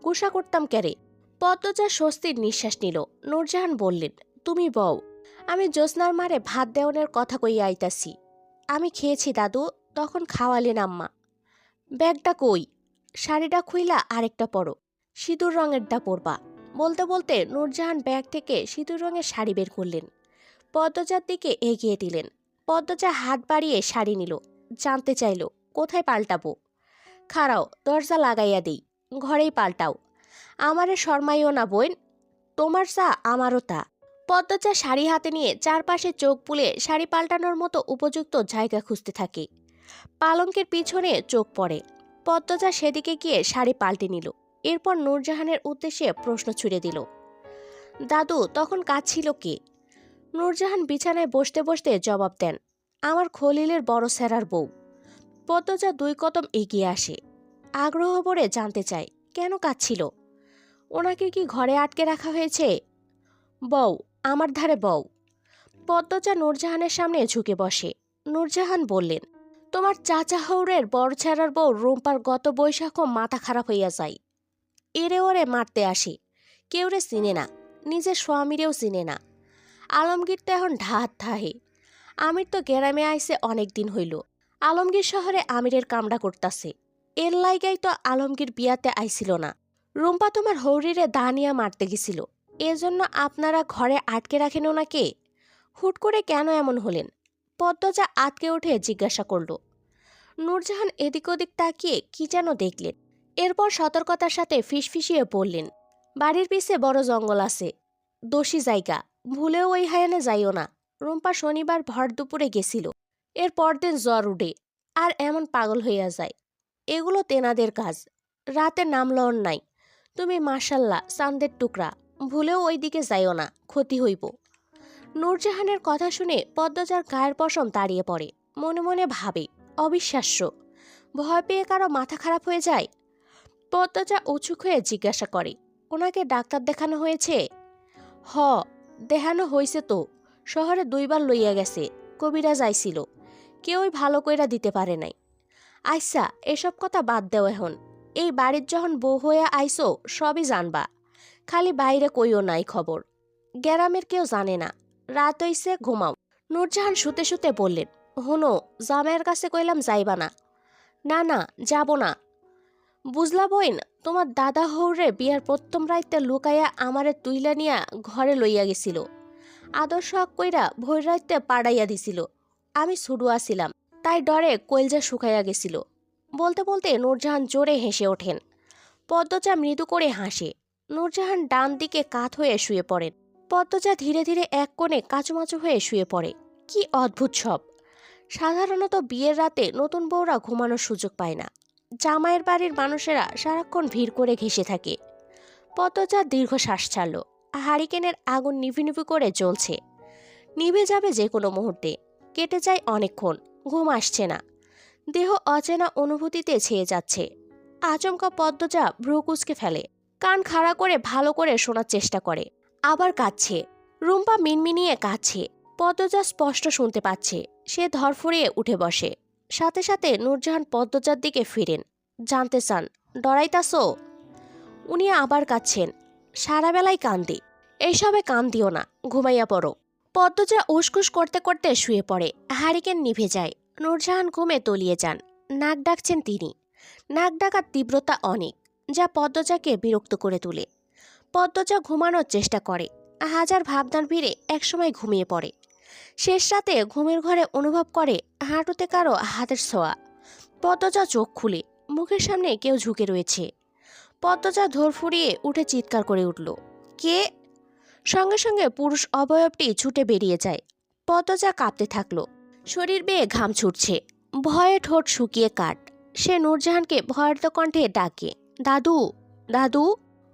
গুসা করতাম ক্যারে। পদ্মজা স্বস্তির নিঃশ্বাস নিল। নূরজাহান বললেন, তুমি বউ, আমি জ্যোৎস্নার মারে ভাত দেওয়ানের কথা কইয়া আইতাছি। আমি খেয়েছি দাদু, তখন খাওয়ালেন আম্মা। ব্যাগটা কই? শাড়িটা খুইলা আরেকটা পরো। সিঁদুর রঙেরটা পরবা। বলতে বলতে নূরজাহান ব্যাগ থেকে সিঁদুর রঙের শাড়ি বের করলেন, পদ্মজার দিকে এগিয়ে দিলেন। পদ্মজা হাত বাড়িয়ে শাড়ি নিল, জানতে চাইল কোথায় পাল্টাবো। খাড়াও, দরজা লাগাইয়া দেই, ঘরেই পাল্টাও। আমারে শরমাইও না বোন, তোমার চা আমারও তা। পদ্মজা শাড়ি হাতে নিয়ে চারপাশে চোখ বুলে শাড়ি পাল্টানোর মতো উপযুক্ত জায়গা খুঁজতে থাকে। পালঙ্কের পিছনে চোখ পড়ে। পদ্মজা সেদিকে গিয়ে শাড়ি পাল্টে নিল। এরপর নূরজাহানের উদ্দেশ্যে প্রশ্ন ছুড়ে দিল, দাদু তখন কাঁদছিল কে? নূরজাহান বিছানায় বসতে বসতে জবাব দেন, আমার খলিলের বড় স্যারার বউ। পদ্মজা 2 কদম এগিয়ে আসে, আগ্রহ ভরে জানতে চায় কেন কাঁদছিল। ওনাকে কি ঘরে আটকে রাখা হয়েছে? বউ, আমার ধারে বউ। পদ্মজা নূরজাহানের সামনে ঝুঁকে বসে। নূরজাহান বললেন, তোমার চাচা হৌরের বড় ছেড়ার বউ রুম্পার গত বৈশাখও মাথা খারাপ হইয়া যায়। এরে ওরে মারতে আসে, কেউরে চিনে না, নিজের স্বামীরেও চিনে না। আলমগীর তো এখন ঢাত থাহে। আমির তো গ্রামে আইসে অনেক দিন হইল। আলমগীর শহরে আমিরের কামড়া করতাছে। এর লাইগাই তো আলমগীর বিয়াতে আইছিল না। রুম্পা তোমার হৌরিরে দানিয়া মারতে গেছিল, এজন্য আপনারা ঘরে আটকে রাখেন ওনাকে। হুট করে কেন এমন হলেন? পদ্মজা আটকে উঠে জিজ্ঞাসা করল। নূরজাহান এদিক ওদিক তাকিয়ে কি যেন দেখলেন। এরপর সতর্কতার সাথে ফিসফিসিয়ে বললেন, বাড়ির পিছে বড় জঙ্গল আছে, দোষী জায়গা, ভুলেও ওই হায়ানে যাইও না। রুম্পা শনিবার ভর দুপুরে গেছিল, এর পরদিন জ্বর উঠে আর এমন পাগল হইয়া যায়। এগুলো তেনাদের কাজ, রাতে নাম লওন নাই। তুমি মাশাল্লাহ চাঁদের টুকরা, ভুলেও ওই দিকে যাইও না, ক্ষতি হইব। নূরজাহানের কথা শুনে পদ্মজার গায়ের পশম দাঁড়িয়ে পড়ে। মনে মনে ভাবে, অবিশ্বাস্য, ভয় পেয়ে কারো মাথা খারাপ হয়ে যায়। পদ্মজা উঁচু হয়ে জিজ্ঞাসা করে, ওনাকে ডাক্তার দেখানো হয়েছে? হ, দেখানো হয়েছে তো। শহরে 2 বার লইয়া গেছে, কবিরাজ আইছিল, কেউই ভালো কইরা দিতে পারে নাই। আচ্ছা, এসব কথা বাদ দেও এখন। এই বাড়ির যখন বউ হইয়া আইসো সবই জানবা, খালি বাইরে কইও নাই খবর, গ্রামের কেউ জানে না। রাত হইছে, ঘুমাও। নূরজাহান শুতে শুতে বললেন, হুনো, জামাইয়ের কাছে কইলাম যাইবা না। না না, যাব না। বুঝলা বইন, তোমার দাদা হৌরে বিয়ার প্রথম রাইতে লুকাইয়া আমারে তুইলা নিয়া ঘরে লইয়া গেছিল। আদর শখ কইরা ভোর রাইতে পাড়াইয়া দিছিল। আমি ছুডু আসিলাম, তাই ডরে কইলজা শুকাইয়া গেছিল। বলতে বলতে নূরজাহান জোরে হেসে ওঠেন। পদ্মজা মৃদু করে হাসে। নূরজাহান ডান দিকে কাত হয়ে শুয়ে পড়েন। পদ্মজা ধীরে ধীরে এক কোণে কাচুমাচু হয়ে শুয়ে পড়ে। কি অদ্ভুত সব! সাধারণত বিয়ের রাতে নতুন বউরা ঘুমানোর সুযোগ পায় না। জামাইয়ের বাড়ির মানুষেরা সারাক্ষণ ভিড় করে ঘেঁষে থাকে। পদ্মজা দীর্ঘশ্বাস ছাড়ল। হারিকেনের আগুন নিভু নিভু করে জ্বলছে, নিভে যাবে যে কোনো মুহূর্তে। কেটে যায় অনেকক্ষণ, ঘুম আসছে না। দেহ অচেনা অনুভূতিতে ছেয়ে যাচ্ছে। আচমকা পদ্মজা ভ্রু কুঁচকে ফেলে, কান খাড়া করে ভালো করে শোনার চেষ্টা করে। আবার কাঁদছে, রুম্পা মিনমিনিয়ে কাঁদছে। পদ্মজা স্পষ্ট শুনতে পাচ্ছে। সে ধরফড়িয়ে উঠে বসে। সাথে সাথে নূরজাহান পদ্মজার দিকে ফিরেন, জানতে চান, ডরাইতাছো? উনি আবার কাঁদছেন, সারা বেলায় কান্দি। এইসবে কান দিও না, ঘুমাইয়া পড়ো। পদ্মজা উসকুস করতে করতে শুয়ে পড়ে। হারিকেন নিভে যায়। নূরজাহান ঘুমে তলিয়ে যান। নাক ডাকছেন তিনি। নাক ডাকার তীব্রতা অনেক, যা পদ্মজাকে বিরক্ত করে তোলে। পদ্মজা ঘুমানোর চেষ্টা করে, হাজার ভাবনার ভিড়ে একসময় ঘুমিয়ে পড়ে। শেষ রাতে ঘুমের ঘরে অনুভব করে হাঁটুতে কারো হাতের ছোঁয়া। পদ্মজা চোখ খুলে, মুখের সামনে কেউ ঝুঁকে রয়েছে। পদ্মজা ধরফড়িয়ে উঠে চিৎকার করে উঠল, কে? সঙ্গে সঙ্গে পুরুষ অবয়বটি ছুটে বেরিয়ে যায়। পদ্মজা কাঁপতে থাকলো, শরীর বেয়ে ঘাম ছুটছে, ভয়ে ঠোঁট শুকিয়ে কাঠ। সে নূরজাহানকে ভয়ার্ত কণ্ঠে ডাকে, দাদু, দাদু।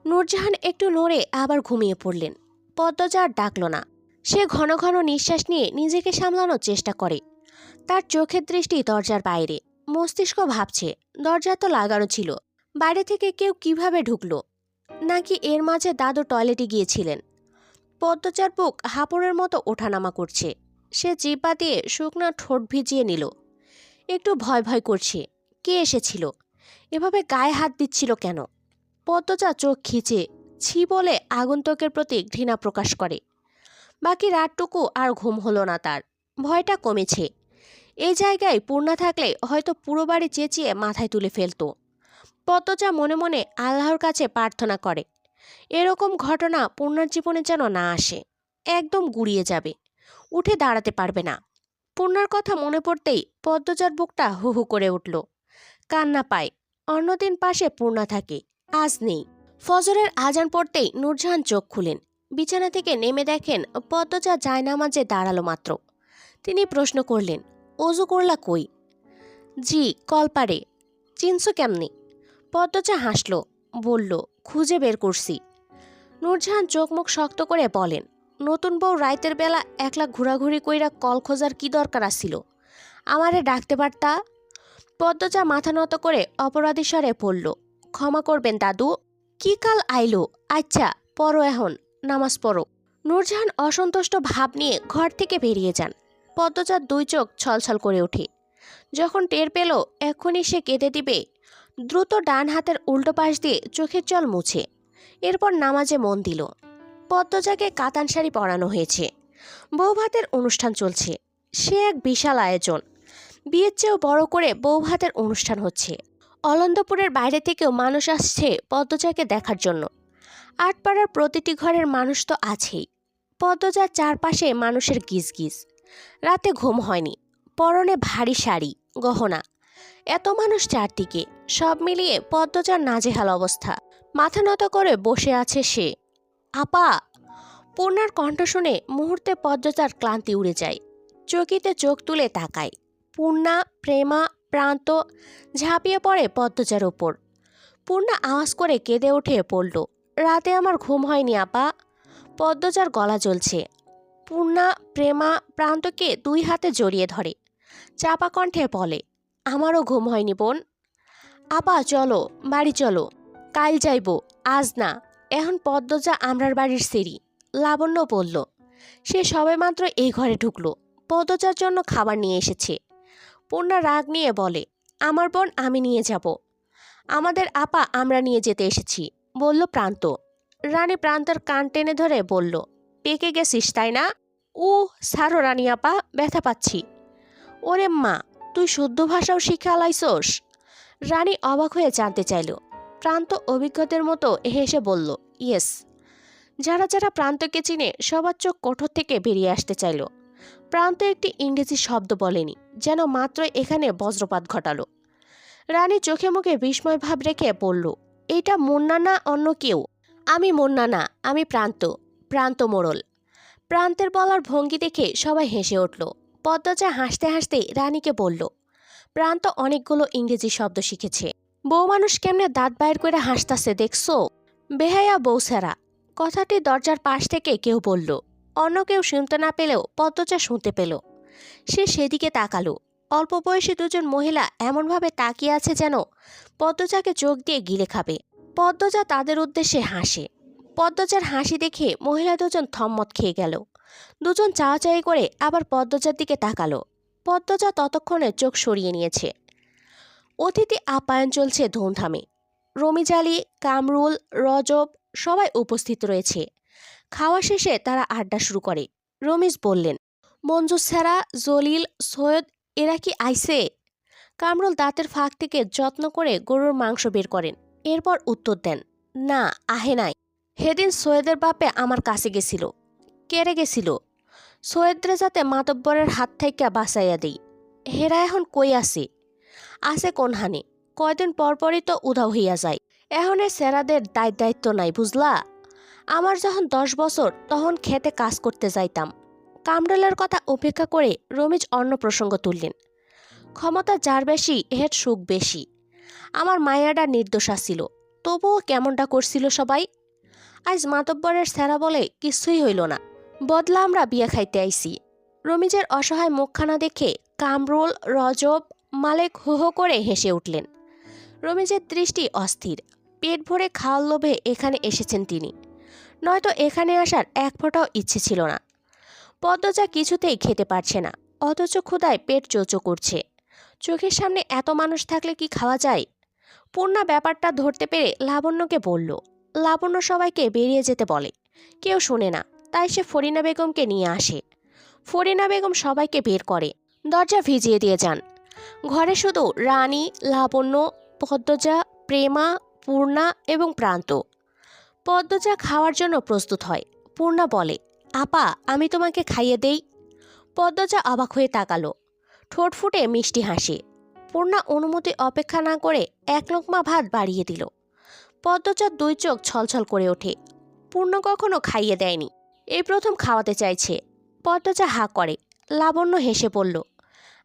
নূরজাহান একটু নড়ে আবার ঘুমিয়ে পড়লেন। পদ্মজা আর ডাকল না। সে ঘন ঘন নিঃশ্বাস নিয়ে নিজেকে সামলানোর চেষ্টা করে। তার চোখের দৃষ্টি দরজার বাইরে। মস্তিষ্ক ভাবছে, দরজা তো লাগানো ছিল, বাইরে থেকে কেউ কিভাবে ঢুকলো? নাকি এর মাঝে দাদু টয়লেটে গিয়েছিলেন? পদ্মজার বুক হাঁপুড়ের মতো ওঠানামা করছে। সে জিহ্বা দিয়ে শুকনো ঠোঁট ভিজিয়ে নিল। একটু ভয় ভয় করছে। কে এসেছিল? এভাবে গায়ে হাত দিচ্ছিল কেন? পদ্মজা চোখ খিচে ছি বলে আগন্তুকের প্রতি ঘৃণা প্রকাশ করে। বাকি রাতটুকু আর ঘুম হলো না তার। ভয়টা কমেছে। এই জায়গায় পূর্ণা থাকলে হয়তো পুরো বাড়ি চেঁচিয়ে মাথায় তুলে ফেলত। পদ্মজা মনে মনে আল্লাহর কাছে প্রার্থনা করে এরকম ঘটনা পূর্ণার জীবনে যেন না আসে। একদম গুড়িয়ে যাবে, উঠে দাঁড়াতে পারবে না। পূর্ণার কথা মনে পড়তেই পদ্মজার বুকটা হু হু করে উঠল। কান্না পায়। অন্যদিন পাশে পূর্ণা থাকে, আজ নেই। ফজরের আজান পড়তেই নূরজাহান চোখ খুলেন। বিছানা থেকে নেমে দেখেন পদ্মজা জায়নামাজে দাঁড়ালো মাত্র। তিনি প্রশ্ন করলেন, অজু করলা কই? জি, কলপারে। চিনছো কেমনি? পদ্মজা হাসল, বলল, খুঁজে বের করছি। নূরজাহান চোখ মুখ শক্ত করে বলেন, নতুন বউ রাইতের বেলা একলা ঘোরাঘুরি কইরা কল খোঁজার কি দরকার আসছিল? আমারে ডাকতে পারতা। পদ্মজা মাথা নত করে অপরাধী স্বরে পড়ল, ক্ষমা করবেন দাদু। কি কাল আইলো? আচ্ছা পড়ো, এখন নামাজ পড়ো। নূরজাহান অসন্তুষ্ট ভাব নিয়ে ঘর থেকে বেরিয়ে যান। পদ্মজার দুই চোখ ছলছল করে ওঠে। যখন টের পেল এক্ষুনি সে কেঁদে দিবে, দ্রুত ডান হাতের উল্টো পাশ দিয়ে চোখের জল মুছে এরপর নামাজে মন দিল। পদ্মজাকে কাতান শাড়ি পরানো হয়েছে। বৌভাতের অনুষ্ঠান চলছে। সে এক বিশাল আয়োজন। বিয়ের চেয়েও বড় করে বৌভাতের অনুষ্ঠান হচ্ছে। অলন্দপুরের বাইরে থেকেও মানুষ আসছে পদ্মজাকে দেখার জন্য। আটপাড়ার প্রতিটি ঘরের মানুষ তো আছেই। পদ্মজার চারপাশে মানুষের গিজগিজ। রাতে ঘুম হয়নি। পরনে ভারী শাড়ি, গহনা। এত মানুষ চারদিকে, সব মিলিয়ে পদ্মজার নাজেহাল অবস্থা। মাথা নত করে বসে আছে সে। আপা! পূর্ণার কণ্ঠ শুনে মুহূর্তে পদ্মজার ক্লান্তি উড়ে যায়। চকিতে চোখ তুলে তাকায়। পূর্ণা, প্রেমা, প্রান্ত ঝাঁপিয়ে পড়ে পদ্মজার ওপর। পূর্ণা আওয়াজ করে কেঁদে উঠে পড়ল, রাতে আমার ঘুম হয়নি আপা। পদ্মজার গলা জ্বলছে। পূর্ণা, প্রেমা প্রান্তকে দুই হাতে জড়িয়ে ধরে চাপা কণ্ঠে বলে, আমারও ঘুম হয়নি বোন। আপা চলো, বাড়ি চলো। কাল যাইব, আজ না। এখন পদ্মজা আমরার বাড়ির সেরি। লাবণ্য বলল। সে সবেমাত্র এই ঘরে ঢুকলো। পদ্মজার জন্য খাবার নিয়ে এসেছে। পূর্ণা রাগ নিয়ে বলে, আমার বোন আমি নিয়ে যাব। আমাদের আপা আমরা নিয়ে যেতে এসেছি, বলল প্রান্ত। রানী প্রান্তর কান টেনে ধরে বলল, পেকে গেছিস তাই না? ছাড়ো রানী আপা, ব্যথা পাচ্ছি। ওরে মা, তুই শুদ্ধ ভাষাও শিখে আলাইছস? রানী অবাক হয়ে জানতে চাইল। প্রান্ত অভিজ্ঞদের মতো হেসে বলল, ইয়েস। যারা যারা প্রান্তকে চিনে সবার চোখ কোঠর থেকে বেরিয়ে আসতে চাইল। প্রান্ত একটি ইংরেজি শব্দ বলেনি, যেন মাত্র এখানে বজ্রপাত ঘটালো। রানী চোখে মুখে বিস্ময় ভাব রেখে বলল, এটা মুন্না না অন্য কেউ? আমি মুন্না না, আমি প্রান্ত, প্রান্ত মোড়ল। প্রান্তের বলার ভঙ্গি দেখে সবাই হেসে উঠল। পদ্মজা হাসতে হাসতে রানীকে বলল, প্রান্ত অনেকগুলো ইংরেজি শব্দ শিখেছে। বউ মানুষ কেমনে দাঁত বাইর করে হাসতাছে দেখছো? বেহায়া বউ সেরা। কথাটি দরজার পাশ থেকে কেউ বলল। অন্য কেউ শুনতে না পেলেও পদ্মজা শুনতে পেল। সে সেদিকে তাকালো। অল্প বয়সী দুজন মহিলা এমনভাবে তাকিয়ে আছে যেন পদ্মজাকে চোখ দিয়ে গিলে খাবে। পদ্মজা তাদের উদ্দেশ্যে হাসে। পদ্মজার হাসি দেখে মহিলা দুজন থম্মত খেয়ে গেল। দুজন চাওয়াচাই করে আবার পদ্মজার দিকে তাকালো। পদ্মজা ততক্ষণে চোখ সরিয়ে নিয়েছে। অতিথি আপ্যায়ন চলছে ধুমধামে। রমিজ আলী, কামরুল, রজব সবাই উপস্থিত রয়েছে। খাওয়া শেষে তারা আড্ডা শুরু করে। রমিজ বললেন, মঞ্জু স্যারা, জলিল, সৈয়দ এরা কি আইছে? কামরুল দাঁতের ফাঁক থেকে যত্ন করে গরুর মাংস বের করেন। এরপর উত্তর দেন, না আহে নাই। সেদিন সৈয়দের বাপে আমার কাছে গেছিল। কেড়ে গেছিল। সৈয়দরে যাতে মাতব্বরের হাত থেকে বাঁচাইয়া দেই। হেরা এখন কই আছে? আছে কোনহানে, কয়দিন পরপরই তো উধাও হইয়া যায়। এখন সেরাদের দায়িত্ব নাই বুঝলা। আমার যখন 10 বছর তখন খেতে কাজ করতে যাইতাম। কামরুলের কথা উপেক্ষা করে রমিজ অন্য প্রসঙ্গ তুললেন। ক্ষমতা যার বেশি এর সুখ বেশি। আমার মায়াডা নির্দোষ আসিল, তবুও কেমনটা করছিল সবাই। আজ মাতব্বরের সেরা বলে কিছুই হইল না, বদলা আমরা বিয়া খাইতে আইছি। রমিজের অসহায় মুখখানা দেখে কামরুল, রজব, মালেক হো হো করে হেসে উঠলেন। রমিজের দৃষ্টি অস্থির। পেট ভরে খাওয়ার লোভে এখানে এসেছেন তিনি, নয়তো এখানে আসার এক ফোঁটাও ইচ্ছে ছিল না। পদ্মজা কিছুতেই খেতে পারছে না, অথচ ক্ষুধায় পেট চোচো করছে। চোখের সামনে এত মানুষ থাকলে কি খাওয়া যায়? পূর্ণা ব্যাপারটা ধরতে পেরে লাবণ্যকে বলল। লাবণ্য সবাইকে বেরিয়ে যেতে বলে। কেউ শোনে না, তাই সে ফরিনা বেগমকে নিয়ে আসে। ফরিনা বেগম সবাইকে বের করে, দরজা ভিজিয়ে দিয়ে যান। ঘরে শুধু রানী, লাবণ্য, পদ্মজা, প্রেমা, পূর্ণা এবং প্রান্ত। পদ্মজা খাওয়ার জন্য প্রস্তুত হয়। পূর্ণা বলে, আপা আমি তোমাকে খাইয়ে দেই। পদ্মজা অবাক হয়ে তাকালো, ঠোঁট ফুটে মিষ্টি হাসি। পূর্ণা অনুমতি অপেক্ষা না করে এক লোকমা ভাত বাড়িয়ে দিল। পদ্মজার দুই চোখ ছলছল করে ওঠে। পূর্ণা কখনো খাইয়ে দেয়নি, এই প্রথম খাওয়াতে চাইছে। পদ্মজা হা করে। লাবণ্য হেসে বলল,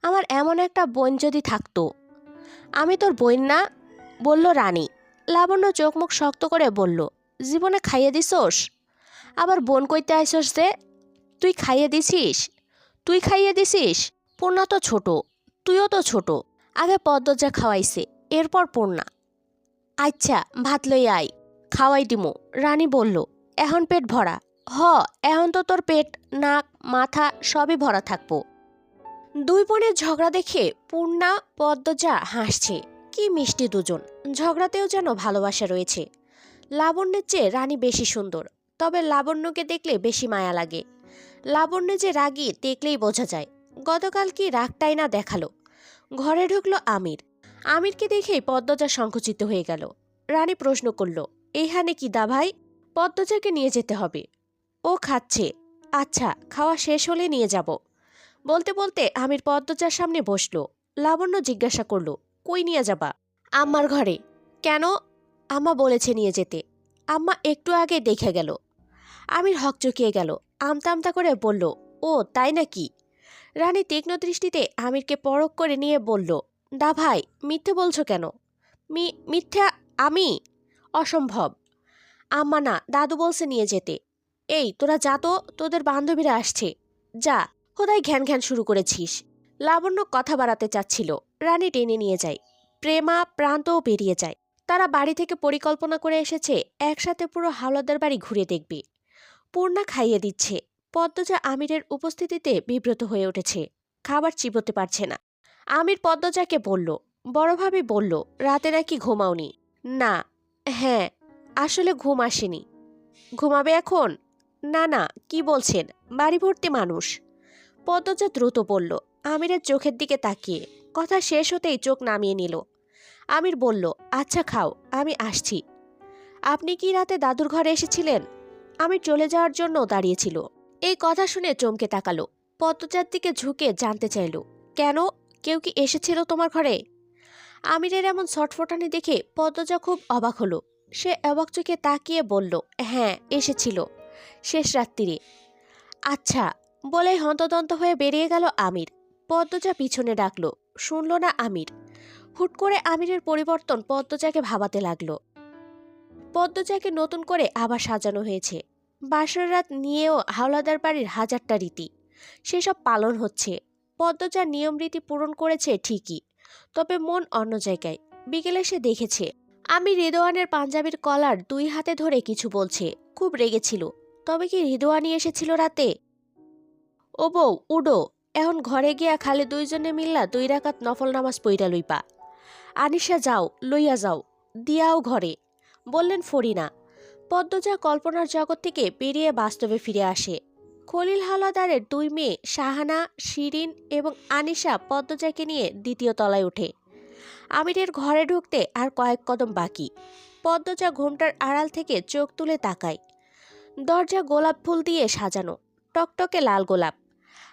আমার এমন একটা বোন যদি থাকতো। আমি তোর বোন না, বলল রানী। লাবণ্য চোখ মুখ শক্ত করে বলল, জীবনে খাইয়ে দিছোস? আবার বোন কইতে আইসস যে? তুই খাইয়ে দিছিস? তুই খাইয়ে দিছিস? পূর্ণা তো ছোট, তুইও তো ছোট। আগে পদ্মজা খাওয়াইছে, এরপর পূর্ণা। আচ্ছা ভাত লই আই, খাওয়াই দিমু। রানী বলল, এখন পেট ভরা? হ, এখন তো তোর পেট, নাক, মাথা সবই ভরা থাকবো। দুই বোনের ঝগড়া দেখে পূর্ণা পদ্মজা হাসছে। কি মিষ্টি দুজন, ঝগড়াতেও যেন ভালোবাসা রয়েছে। লাবণ্যের চেয়ে রানী বেশি সুন্দর, তবে লাবণ্যকে দেখলে বেশি মায়া লাগে। লাবণ্য যে রাগী দেখলেই বোঝা যায়। গতকাল কি রাগটাই না দেখালো। ঘরে ঢুকলো আমির। আমিরকে দেখেই পদ্মজা সংকুচিত হয়ে গেল। রানী প্রশ্ন করল, এইখানে কি দা ভাই? পদ্মজাকে নিয়ে যেতে হবে, ও খাচ্ছে। আচ্ছা খাওয়া শেষ হলে নিয়ে যাব। বলতে বলতে আমির পদ্মজার সামনে বসল। লাবণ্য জিজ্ঞাসা করল, কই নিয়ে যাবা? আম্মার ঘরে। কেন? আম্মা বলেছে নিয়ে যেতে। আম্মা একটু আগে দেখে গেল। আমির হকচকিয়ে গেল, আমতা আমতা করে বলল, ও তাই নাকি? রানী তীক্ষ্ণ দৃষ্টিতে আমিরকে পরখ করে নিয়ে বলল, দা ভাই মিথ্যে বলছো কেন? মিথ্যা? আমি? অসম্ভব। আম্মা না, দাদু বলছে নিয়ে যেতে। এই তোরা যা তো, তোদের বান্ধবীরা আসছে, যা। খোদাই ঘ্যান ঘ্যান শুরু করেছিস। লাবণ্য কথা বাড়াতে চাচ্ছিল, রানী টেনে নিয়ে যায়। প্রেমা, প্রান্তও বেরিয়ে যায়। তারা বাড়ি থেকে পরিকল্পনা করে এসেছে একসাথে পুরো হাওলাদার বাড়ি ঘুরে দেখবে। পূর্ণা খাইয়ে দিচ্ছে। পদ্মজা আমিরের উপস্থিতিতে বিব্রত হয়ে উঠেছে, খাবার চিবোতে পারছে না। আমির পদ্মজাকে বলল, বড়ভাবে বলল, রাতে নাকি ঘুমাওনি? না। হ্যাঁ, আসলে ঘুম আসেনি। ঘুমাবে এখন? না না, কি বলছেন, বাড়ি ভর্তি মানুষ। পদ্মজা দ্রুত বলল, আমিরের চোখের দিকে তাকিয়ে। কথা শেষ হতেই চোখ নামিয়ে নিল। আমির বলল, আচ্ছা খাও, আমি আসছি। আপনি কি রাতে দাদুর ঘরে এসেছিলেন? আমি চলে যাওয়ার জন্য দাঁড়িয়েছিল। এই কথা শুনে চমকে তাকালো। পদ্মজার দিকে ঝুঁকে জানতে চাইল, কেন, কেউ কি এসেছিল তোমার ঘরে? আমিরের এমন ছটফটানি দেখে পদ্মজা খুব অবাক হলো। সে অবাক চোখে তাকিয়ে বলল, হ্যাঁ এসেছিল, শেষ রাত্রিরে। আচ্ছা, বলেই হন্তদন্ত হয়ে বেরিয়ে গেল আমির। পদ্মজা পিছনে ডাকলো, শুনল না আমির। হুট করে আমিরের পরিবর্তন পদ্মজাকে ভাবাতে লাগলো। পদ্মজাকে নতুন করে আবার সাজানো হয়েছে। বাসর রাত নিয়েও হাওলাদার বাড়ির হাজারটা রীতি, সেসব পালন হচ্ছে। পদ্মজা নিয়ম রীতি পূরণ করেছে ঠিকই, তবে মন অন্য জায়গায়। বিকেলে সে দেখেছে আমি রিদওয়ানের পাঞ্জাবির কলার দুই হাতে ধরে কিছু বলছে, খুব রেগেছিল। তবে কি রিদওয়ানি এসেছিল রাতে? ও বউ উডো, এখন ঘরে গিয়া খালি দুইজনে মিল্লা 2 রাকাত নফল নামাজ পইরা লইবা। আনিশা যাও, লইয়া যাও, দিয়াও ঘরে, বললেন ফরিনা। পদ্মজা কল্পনার জগৎ থেকে বেরিয়ে বাস্তবে ফিরে আসে। খলিল হাওলাদারের 2 মেয়ে শাহানা, শিরিন এবং আনিশা পদ্মজাকে নিয়ে দ্বিতীয় তলায় ওঠে। আমিরের ঘরে ঢুকতে আর কয়েক কদম বাকি। পদ্মজা ঘোমটার আড়াল থেকে চোখ তুলে তাকায়। দরজা গোলাপ ফুল দিয়ে সাজানো, টকটকে লাল গোলাপ।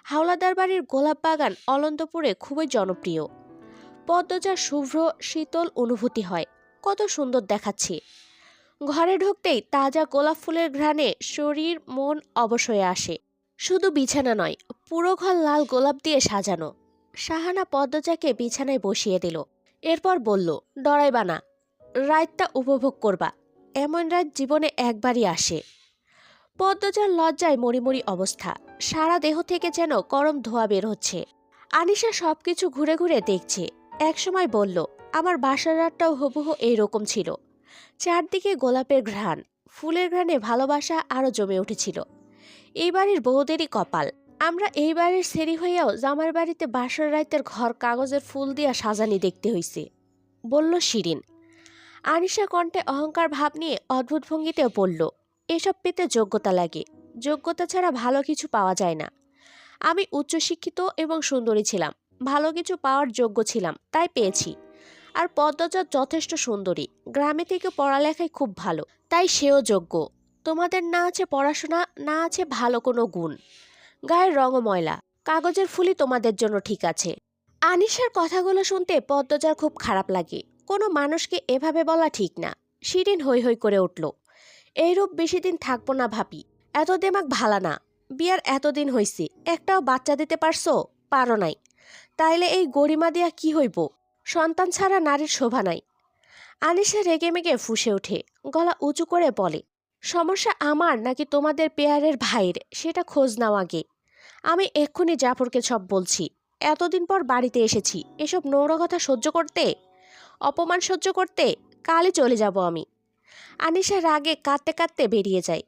হাওলাদার বাড়ির গোলাপ বাগান অলন্তপুরে খুবই জনপ্রিয়। পদ্মজার শুভ্র শীতল অনুভূতি হয়, কত সুন্দর দেখাচ্ছে। ঘরে ঢুকতেই তাজা গোলাপ ফুলের ঘ্রাণে শরীর মন অবশ হয়ে আসে। শুধু বিছানা নয়, পুরো ঘর লাল গোলাপ দিয়ে সাজানো। শাহানা পদ্মজাকে বিছানায় বসিয়ে দিল। এরপর বলল, ডরাইবা না, রাতটা উপভোগ করবা। এমন রাত জীবনে একবারই আসে। পদ্মজার লজ্জায় মরিমরি অবস্থা, সারা দেহ থেকে যেন গরম ধোঁয়া বের হচ্ছে। আনিশা সবকিছু ঘুরে ঘুরে দেখছে। একসময় বলল, আমার বাসার রাতটাও হুবহু এইরকম ছিল। চারদিকে গোলাপের ঘ্রাণ, ফুলের ঘ্রাণে ভালোবাসা আরও জমে উঠেছিল। এই বাড়ির বউদেরই কপাল। আমরা এই বাড়ির সেরি হইয়াও জামার বাড়িতে বাসর রাতের ঘর কাগজের ফুল দিয়া সাজানি দেখতে হইছে, বলল শিরিন। আনিশা কণ্ঠে অহংকার ভাব নিয়ে অদ্ভুত ভঙ্গিতে বলল, এসব পেতে যোগ্যতা লাগে, যোগ্যতা ছাড়া ভালো কিছু পাওয়া যায় না। আমি উচ্চশিক্ষিত এবং সুন্দরী ছিলাম, ভালো কিছু পাওয়ার যোগ্য ছিলাম, তাই পেয়েছি। আর পদ্মজা যথেষ্ট সুন্দরী, গ্রামে থেকে পড়ালেখায় খুব ভালো, তাই সেও যোগ্য। তোমাদের না আছে পড়াশোনা, না আছে ভালো কোনো গুণ, গায়ের রঙও ময়লা, কাগজের ফুলই তোমাদের জন্য ঠিক আছে। আনিশার কথাগুলো শুনতে পদ্মজার খুব খারাপ লাগে। কোনো মানুষকে এভাবে বলা ঠিক না। শিরিন হৈ হৈ করে উঠল, এইরূপ বেশি দিন থাকবো না ভাবি, এত দেমাক ভালা না। বিয়ার এতদিন হইছে, একটাও বাচ্চা দিতে পারছো? পারো নাই, তাইলে এই গরিমা দিয়া কি হইব? সন্তান ছাড়া নারীর শোভা নাই। আনিশা রেগে মেগে ফুঁসে ওঠে, গলা উঁচু করে বলে, সমস্যা আমার নাকি তোমাদের পেয়ারের ভাইয়ের, সেটা খোঁজ নাও আগে। আমি এক্ষুনি জাফরকে সব বলছি। এতদিন পর বাড়িতে এসেছি, এসব নোংরা কথা সহ্য করতে, অপমান সহ্য করতে? কালই চলে যাব আমি। আনিশা রাগে কাঁদতে কাঁদতে বেরিয়ে যায়।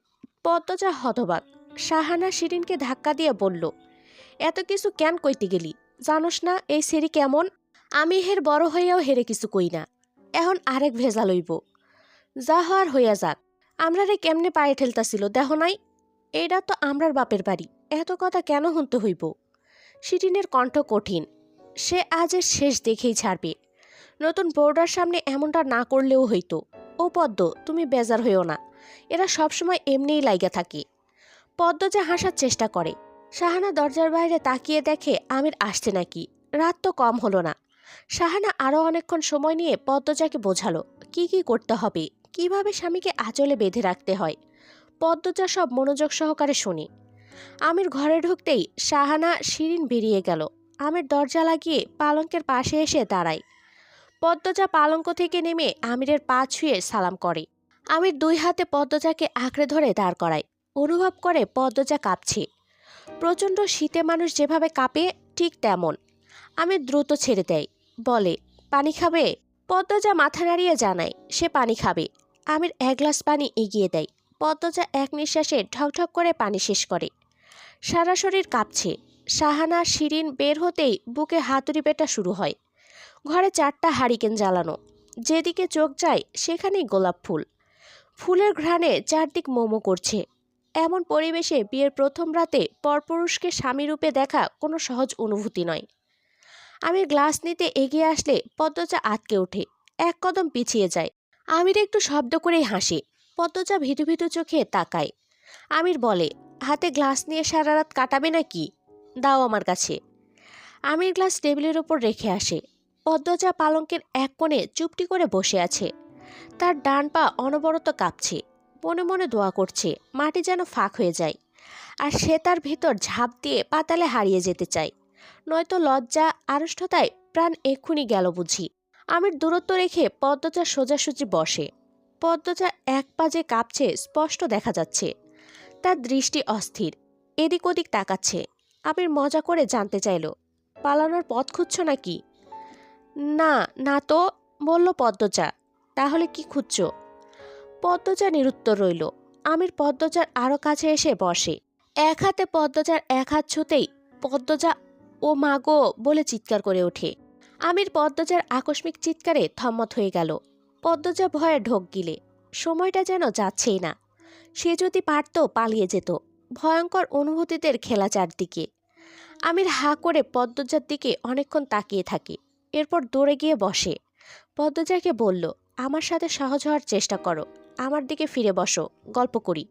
পদ্মজা হতবাক। শাহানা শিরিনকে ধাক্কা দিয়ে বলল, এত কিছু কেন কইতে গেলি? জানোস না এই সেরি কেমন? আমি হের বড় হইয়াও হেরে কিছু কই না, এখন আরেক ভেজা লইব। যা হওয়ার হইয়া যাক। আমরারে কেমনে পায়ে ঠেলতাছিল দেহ নাই? এইটা তো আমরার বাপের বাড়ি, এত কথা কেন শুনতে হইব? শিরিনের কণ্ঠ কঠিন। সে আজের শেষ দেখেই ছাড়বে। নতুন বোর্ডার সামনে এমনটা না করলেও হইতো। ও পদ্ম, তুমি বেজার হইও না, এরা সবসময় এমনিই লাইগা থাকে। পদ্মজা হাসার চেষ্টা করে। শাহানা দরজার বাইরে তাকিয়ে দেখে আমির আসছে নাকি। রাত তো কম হলো না। শাহানা আরও অনেকক্ষণ সময় নিয়ে পদ্মজাকে বোঝালো কি কি করতে হবে, কিভাবে স্বামীকে আঁচলে বেঁধে রাখতে হয়। পদ্মজা সব মনোযোগ সহকারে শুনে। আমির ঘরে ঢুকতেই শাহানা শিরিন বেরিয়ে গেল। আমির দরজা লাগিয়ে পালঙ্কের পাশে এসে দাঁড়ায়। পদ্মজা পালঙ্ক থেকে নেমে আমিরের পা ছুঁয়ে সালাম করে। আমির দুই হাতে পদ্মজাকে আঁকড়ে ধরে দাঁড় করায়। অনুভব করে পদ্মজা কাঁপছে। প্রচণ্ড শীতে মানুষ যেভাবে কাঁপে ঠিক তেমন। আমির দ্রুত ছেড়ে দেয়, বলে, পানি খাবে? পদ্মজা মাথা নাড়িয়ে জানায় সে পানি খাবে। আমির এক গ্লাস পানি এগিয়ে দেয়। পদ্মজা এক নিঃশ্বাসে ঢকঢক করে পানি শেষ করে। সারা শরীর কাঁপছে। শাহানা শিরিন বের হতেই বুকে হাতুড়ি পেটা শুরু হয়। ঘরে 4টা হারিকেন জ্বালানো, যেদিকে চোখ যায় সেখানেই গোলাপ ফুল। ফুলের ঘ্রাণে চারদিক মোমো করছে। এমন পরিবেশে বিয়ের প্রথম রাতে পরপুরুষকে স্বামীরূপে দেখা কোনো সহজ অনুভূতি নয়। আমির গ্লাস নিতে এগিয়ে আসলে পদ্মজা আটকে ওঠে, এক কদম পিছিয়ে যায়। আমির একটু শব্দ করেই হাসে। পদ্মজা ভীতু ভীতু চোখে তাকায়। আমির বলে, হাতে গ্লাস নিয়ে সারা রাত কাটাবে নাকি? দাও আমার কাছে। আমির গ্লাস টেবিলের ওপর রেখে আসে। পদ্মজা পালঙ্কের এক কোণে চুপটি করে বসে আছে। তার ডান পা অনবরত কাঁপছে। মনে মনে দোয়া করছে মাটি যেন ফাঁক হয়ে যায়, আর সে তার ভিতর ঝাঁপ দিয়ে পাতালে হারিয়ে যেতে চায়। নয়তো লজ্জা আড়ষ্টতায় প্রাণ এক্ষুনি গেল বুঝি। আমির দূরত্ব রেখে পদ্মজা সোজাসুজি বসে। পদ্মজা এক পা যে কাঁপছে স্পষ্ট দেখা যাচ্ছে। তার দৃষ্টি অস্থির, এদিক ওদিক তাকাচ্ছে। আমির মজা করে জানতে চাইল, পালানোর পথ খুঁজছ নাকি? না না তো, বলল পদ্মজা। তাহলে কি খুঁজছ? পদ্মজা নিরুত্তর রইল। আমির পদ্মজার আরো কাছে এসে বসে। এক হাতে পদ্মজার এক হাত ছুঁতেই পদ্মজা ও মা গো বলে চিৎকার করে ওঠে। আমির পদ্মজার আকস্মিক চিৎকারে থম্মত হয়ে গেল। পদ্মজা ভয়ে ঢোক গিলে। সময়টা যেন যাচ্ছেই না। সে যদি পারত পালিয়ে যেত। ভয়ঙ্কর অনুভূতিদের খেলা চারদিকে। আমির হা করে পদ্মজার দিকে অনেকক্ষণ তাকিয়ে থাকে। এরপর দৌড়ে গিয়ে বসে। পদ্মজাকে বলল, আমার সাথে সহজ হওয়ার চেষ্টা করো, আমার দিকে ফিরে বসো, গল্প করি।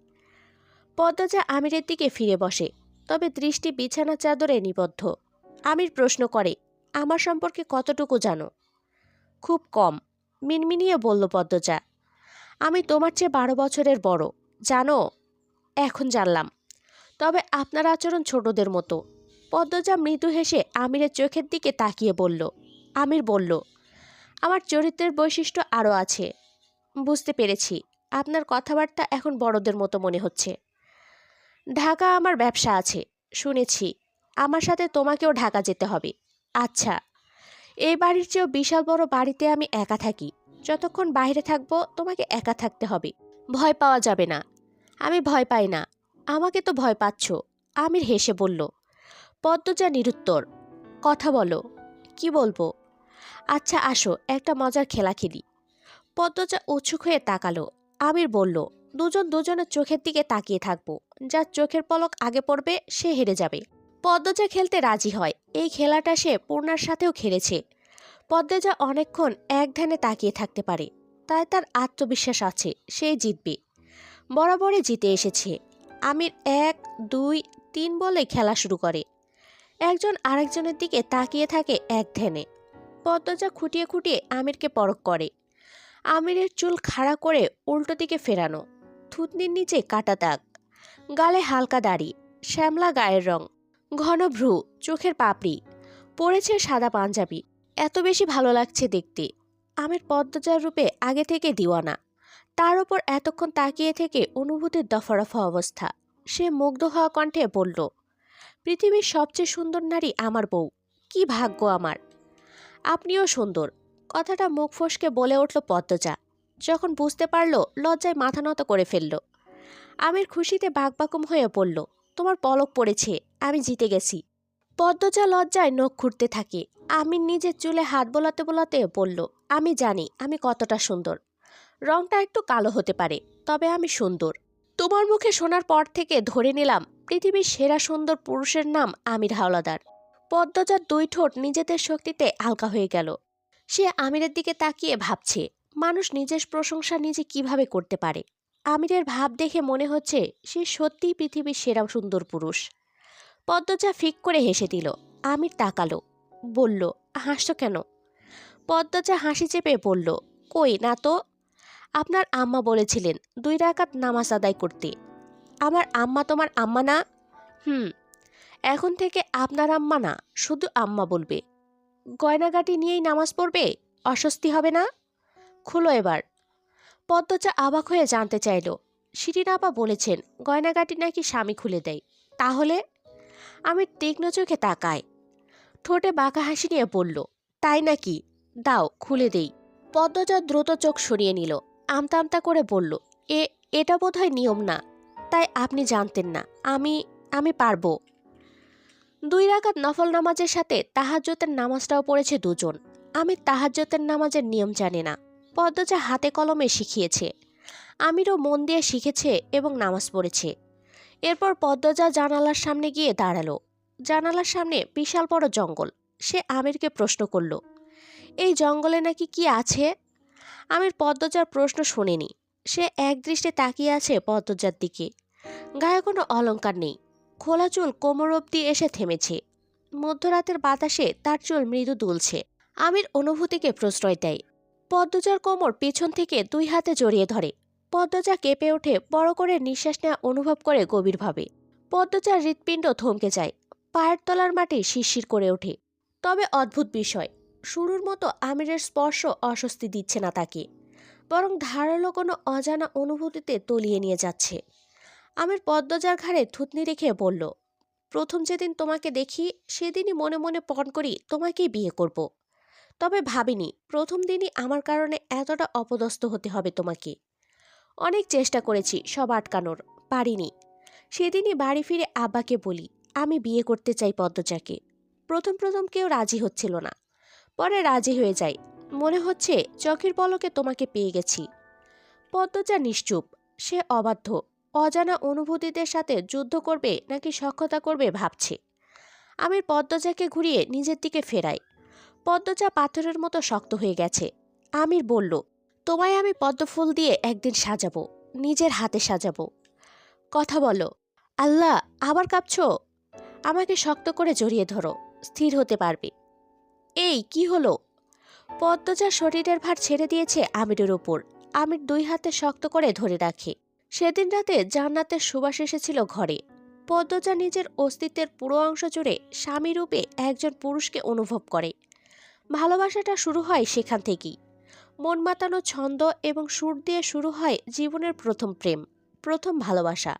পদ্মজা আমিরের দিকে ফিরে বসে, তবে দৃষ্টি বিছানা চাদরে নিবদ্ধ। আমির প্রশ্ন করে, আমার সম্পর্কে কতটুকু জানো? খুব কম, মিনমিনিয়ে বলল পদ্মজা। আমি তোমার চেয়ে 12 বছরের বড়, জানো? এখন জানলাম। তবে আপনার আচরণ ছোটদের মতো। পদ্মজা মৃদু হেসে আমিরের চোখের দিকে তাকিয়ে বলল। আমির বলল, আমার চরিত্রের বৈশিষ্ট্য আরও আছে। বুঝতে পেরেছি, আপনার কথাবার্তা এখন বড়দের মতো মনে হচ্ছে। ঢাকা আমার ব্যবসা আছে, শুনেছি। আমার সাথে তোমাকেও ঢাকা যেতে হবে। আচ্ছা। এই বাড়ির চেয়েও বিশাল বড় বাড়িতে আমি একা থাকি। যতক্ষণ বাইরে থাকবো তোমাকে একা থাকতে হবে, ভয় পাওয়া যাবে না। আমি ভয় পাই না, আমাকে তো ভয় পাচ্ছ। আমির হেসে বলল। পদ্মজা নিরুত্তর। কথা বলো। কি বলবো? আচ্ছা আসো, একটা মজার খেলা খেলি। পদ্মজা উৎসুক হয়ে তাকালো। আমির বলল, দুজন দুজনের চোখের দিকে তাকিয়ে থাকবো। যার চোখের পলক আগে পড়বে সে হেরে যাবে। পদ্মজা খেলতে রাজি হয়। এই খেলাটা সে পূর্ণার সাথেও খেলেছে। পদ্মজা অনেকক্ষণ এক ধ্যানে তাকিয়ে থাকতে পারে, তাই তার আত্মবিশ্বাস আছে সে জিতবে। বরাবরই জিতে এসেছে। আমির 1, 2, 3 বলে খেলা শুরু করে। একজন আরেকজনের দিকে তাকিয়ে থাকে এক ধ্যানে। পদ্মজা খুঁটিয়ে খুঁটিয়ে আমিরকে পরখ করে। আমিরের চুল খাড়া করে উল্টো দিকে ফেরানো, থুতনির নিচে কাটা দাগ, গালে হালকা দাড়ি, শ্যামলা গায়ের রং, ঘন ভ্রু, চোখের পাপড়ি, পরেছে সাদা পাঞ্জাবি। এত বেশি ভালো লাগছে দেখতে। আমির পদ্মজার রূপে আগে থেকে দিওয়ানা। তার ওপর এতক্ষণ তাকিয়ে থেকে অনুভূতির দফারফা অবস্থা। সে মুগ্ধ হওয়া কণ্ঠে বলল, পৃথিবীর সবচেয়ে সুন্দর নারী আমার বউ। কি ভাগ্য আমার। আপনিও সুন্দর। কথাটা মুখ ফসকে বলে উঠল পদ্মজা। যখন বুঝতে পারল, লজ্জায় মাথা নত করে ফেলল। আমির খুশিতে বাকবাকুম হয়ে বলল, তোমার পলক পড়েছে, আমি জিতে গেছি। পদ্মজা লজ্জায় নখ খুঁড়তে থাকে। আমির নিজের চুলে হাত বোলাতে বোলাতে বলল, আমি জানি আমি কতটা সুন্দর। রংটা একটু কালো হতে পারে, তবে আমি সুন্দর। তোমার মুখে শোনার পর থেকে ধরে নিলাম পৃথিবীর সেরা সুন্দর পুরুষের নাম আমির হাওলাদার। পদ্মজার 2 ঠোঁট নিজেদের শক্তিতে হালকা হয়ে গেল। সে আমিরের দিকে তাকিয়ে ভাবছে, মানুষ নিজের প্রশংসা নিজে কিভাবে করতে পারে। আমিরের ভাব দেখে মনে হচ্ছে সে সত্যিই পৃথিবীর সেরা সুন্দর পুরুষ। পদ্মজা ফিক করে হেসে দিল। আমির তাকালো, বলল, হাসছো কেন? পদ্মজা হাসি চেপে বলল, কই না তো। আপনার আম্মা বলেছিলেন 2 রাকাত নামাজ আদায় করতে। আমার আম্মা তোমার আম্মা না? হুম। এখন থেকে আপনার আম্মা না, শুধু আম্মা বলবে। গয়নাগাটি নিয়েই নামাজ পড়বে? অস্বস্তি হবে না? খুলো এবার। পদ্মজা অবাক হয়ে জানতে চাইল। শিরিন আপা বলেছেন গয়নাগাটি নাকি স্বামী খুলে দেয়। তাহলে? আমি তীক্ষ্ণ চোখে তাকায়। ঠোঁটে বাঁকা হাসি নিয়ে বলল, তাই নাকি? দাও খুলে দেই। পদ্মজা দ্রুত চোখ সরিয়ে নিল। আমতা আমতা করে বলল, এটা বোধহয় নিয়ম না। তাই আপনি জানতেন না। আমি পারবো। 2 রাকাত নফল নামাজের সাথে তাহাজ্জুদের নামাজটাও পড়েছে দুজন। আমি তাহাজ্জুদের নামাজের নিয়ম জানি না। পদ্মজা হাতে কলমে শিখিয়েছে। আমিরও মন দিয়ে শিখেছে এবং নামাজ পড়েছে। এরপর পদ্মজা জানালার সামনে গিয়ে দাঁড়ালো। জানালার সামনে বিশাল বড় জঙ্গল। সে আমিরকে প্রশ্ন করল, এই জঙ্গলে নাকি কি আছে? আমির পদ্মজার প্রশ্ন শোনেনি। সে একদৃষ্টে তাকিয়ে আছে পদ্মজার দিকে। গায়ে কোনো অলংকার নেই। খোলা চুল কোমর অবধি এসে থেমেছে। মধ্যরাতের বাতাসে তার চুল মৃদু দুলছে। আমির অনুভূতিকে প্রশ্রয় দেয়। পদ্মজার কোমর পেছন থেকে 2 হাতে জড়িয়ে ধরে। পদ্মজা কেঁপে ওঠে, বড় করে নিঃশ্বাস নেওয়া অনুভব করে গভীরভাবে। পদ্মজার হৃৎপিণ্ড থমকে যায়। পায়ের তলার মাটি শিরশির করে ওঠে। তবে অদ্ভুত বিষয়, শুরুর মতো আমিরের স্পর্শ অস্বস্তি দিচ্ছে না তাকে, বরং ধারালো কোনো অজানা অনুভূতিতে তলিয়ে নিয়ে যাচ্ছে। আমির পদ্মজার ঘাড়ে থুতনি রেখে বলল, প্রথম যেদিন তোমাকে দেখি সেদিনই মনে মনে পণ করি তোমাকেই বিয়ে করব। তবে ভাবিনি প্রথম দিনই আমার কারণে এতটা অপদস্থ হতে হবে তোমাকে। অনেক চেষ্টা করেছি সব আটকানোর, পারিনি। সেদিনই বাড়ি ফিরে আব্বাকে বলি আমি বিয়ে করতে চাই পদ্মজাকে। প্রথম প্রথম কেউ রাজি হচ্ছিল না, পরে রাজি হয়ে যায়। মনে হচ্ছে চোখের পলকে তোমাকে পেয়ে গেছি। পদ্মজা নিশ্চুপ। সে অবাধ্য। অজানা অনুভূতিদের সাথে যুদ্ধ করবে নাকি সখ্যতা করবে ভাবছে। আমির পদ্মজাকে ঘুরিয়ে নিজের দিকে ফেরায়। পদ্মজা পাথরের মতো শক্ত হয়ে গেছে। আমির বলল, তোমায় আমি পদ্মফুল দিয়ে একদিন সাজাবো, নিজের হাতে সাজাবো। কথা বলো। আল্লাহ, আবার কাঁপছো? আমাকে শক্ত করে জড়িয়ে ধরো, স্থির হতে পারবে। এই কি হলো? পদ্মজা শরীরের ভার ছেড়ে দিয়েছে আমিরের ওপর। আমির 2 হাতে শক্ত করে ধরে রাখে। সেদিন রাতে জান্নাতের সুবাস এসেছিল ঘরে। পদ্মজা নিজের অস্তিত্বের পুরো অংশ জুড়ে স্বামী রূপে একজন পুরুষকে অনুভব করে। ভালোবাসাটা শুরু হয় সেখান থেকেই। মন মাতানো ছন্দ এবং সুর দিয়ে শুরু হয় জীবনের প্রথম প্রেম, প্রথম ভালোবাসা।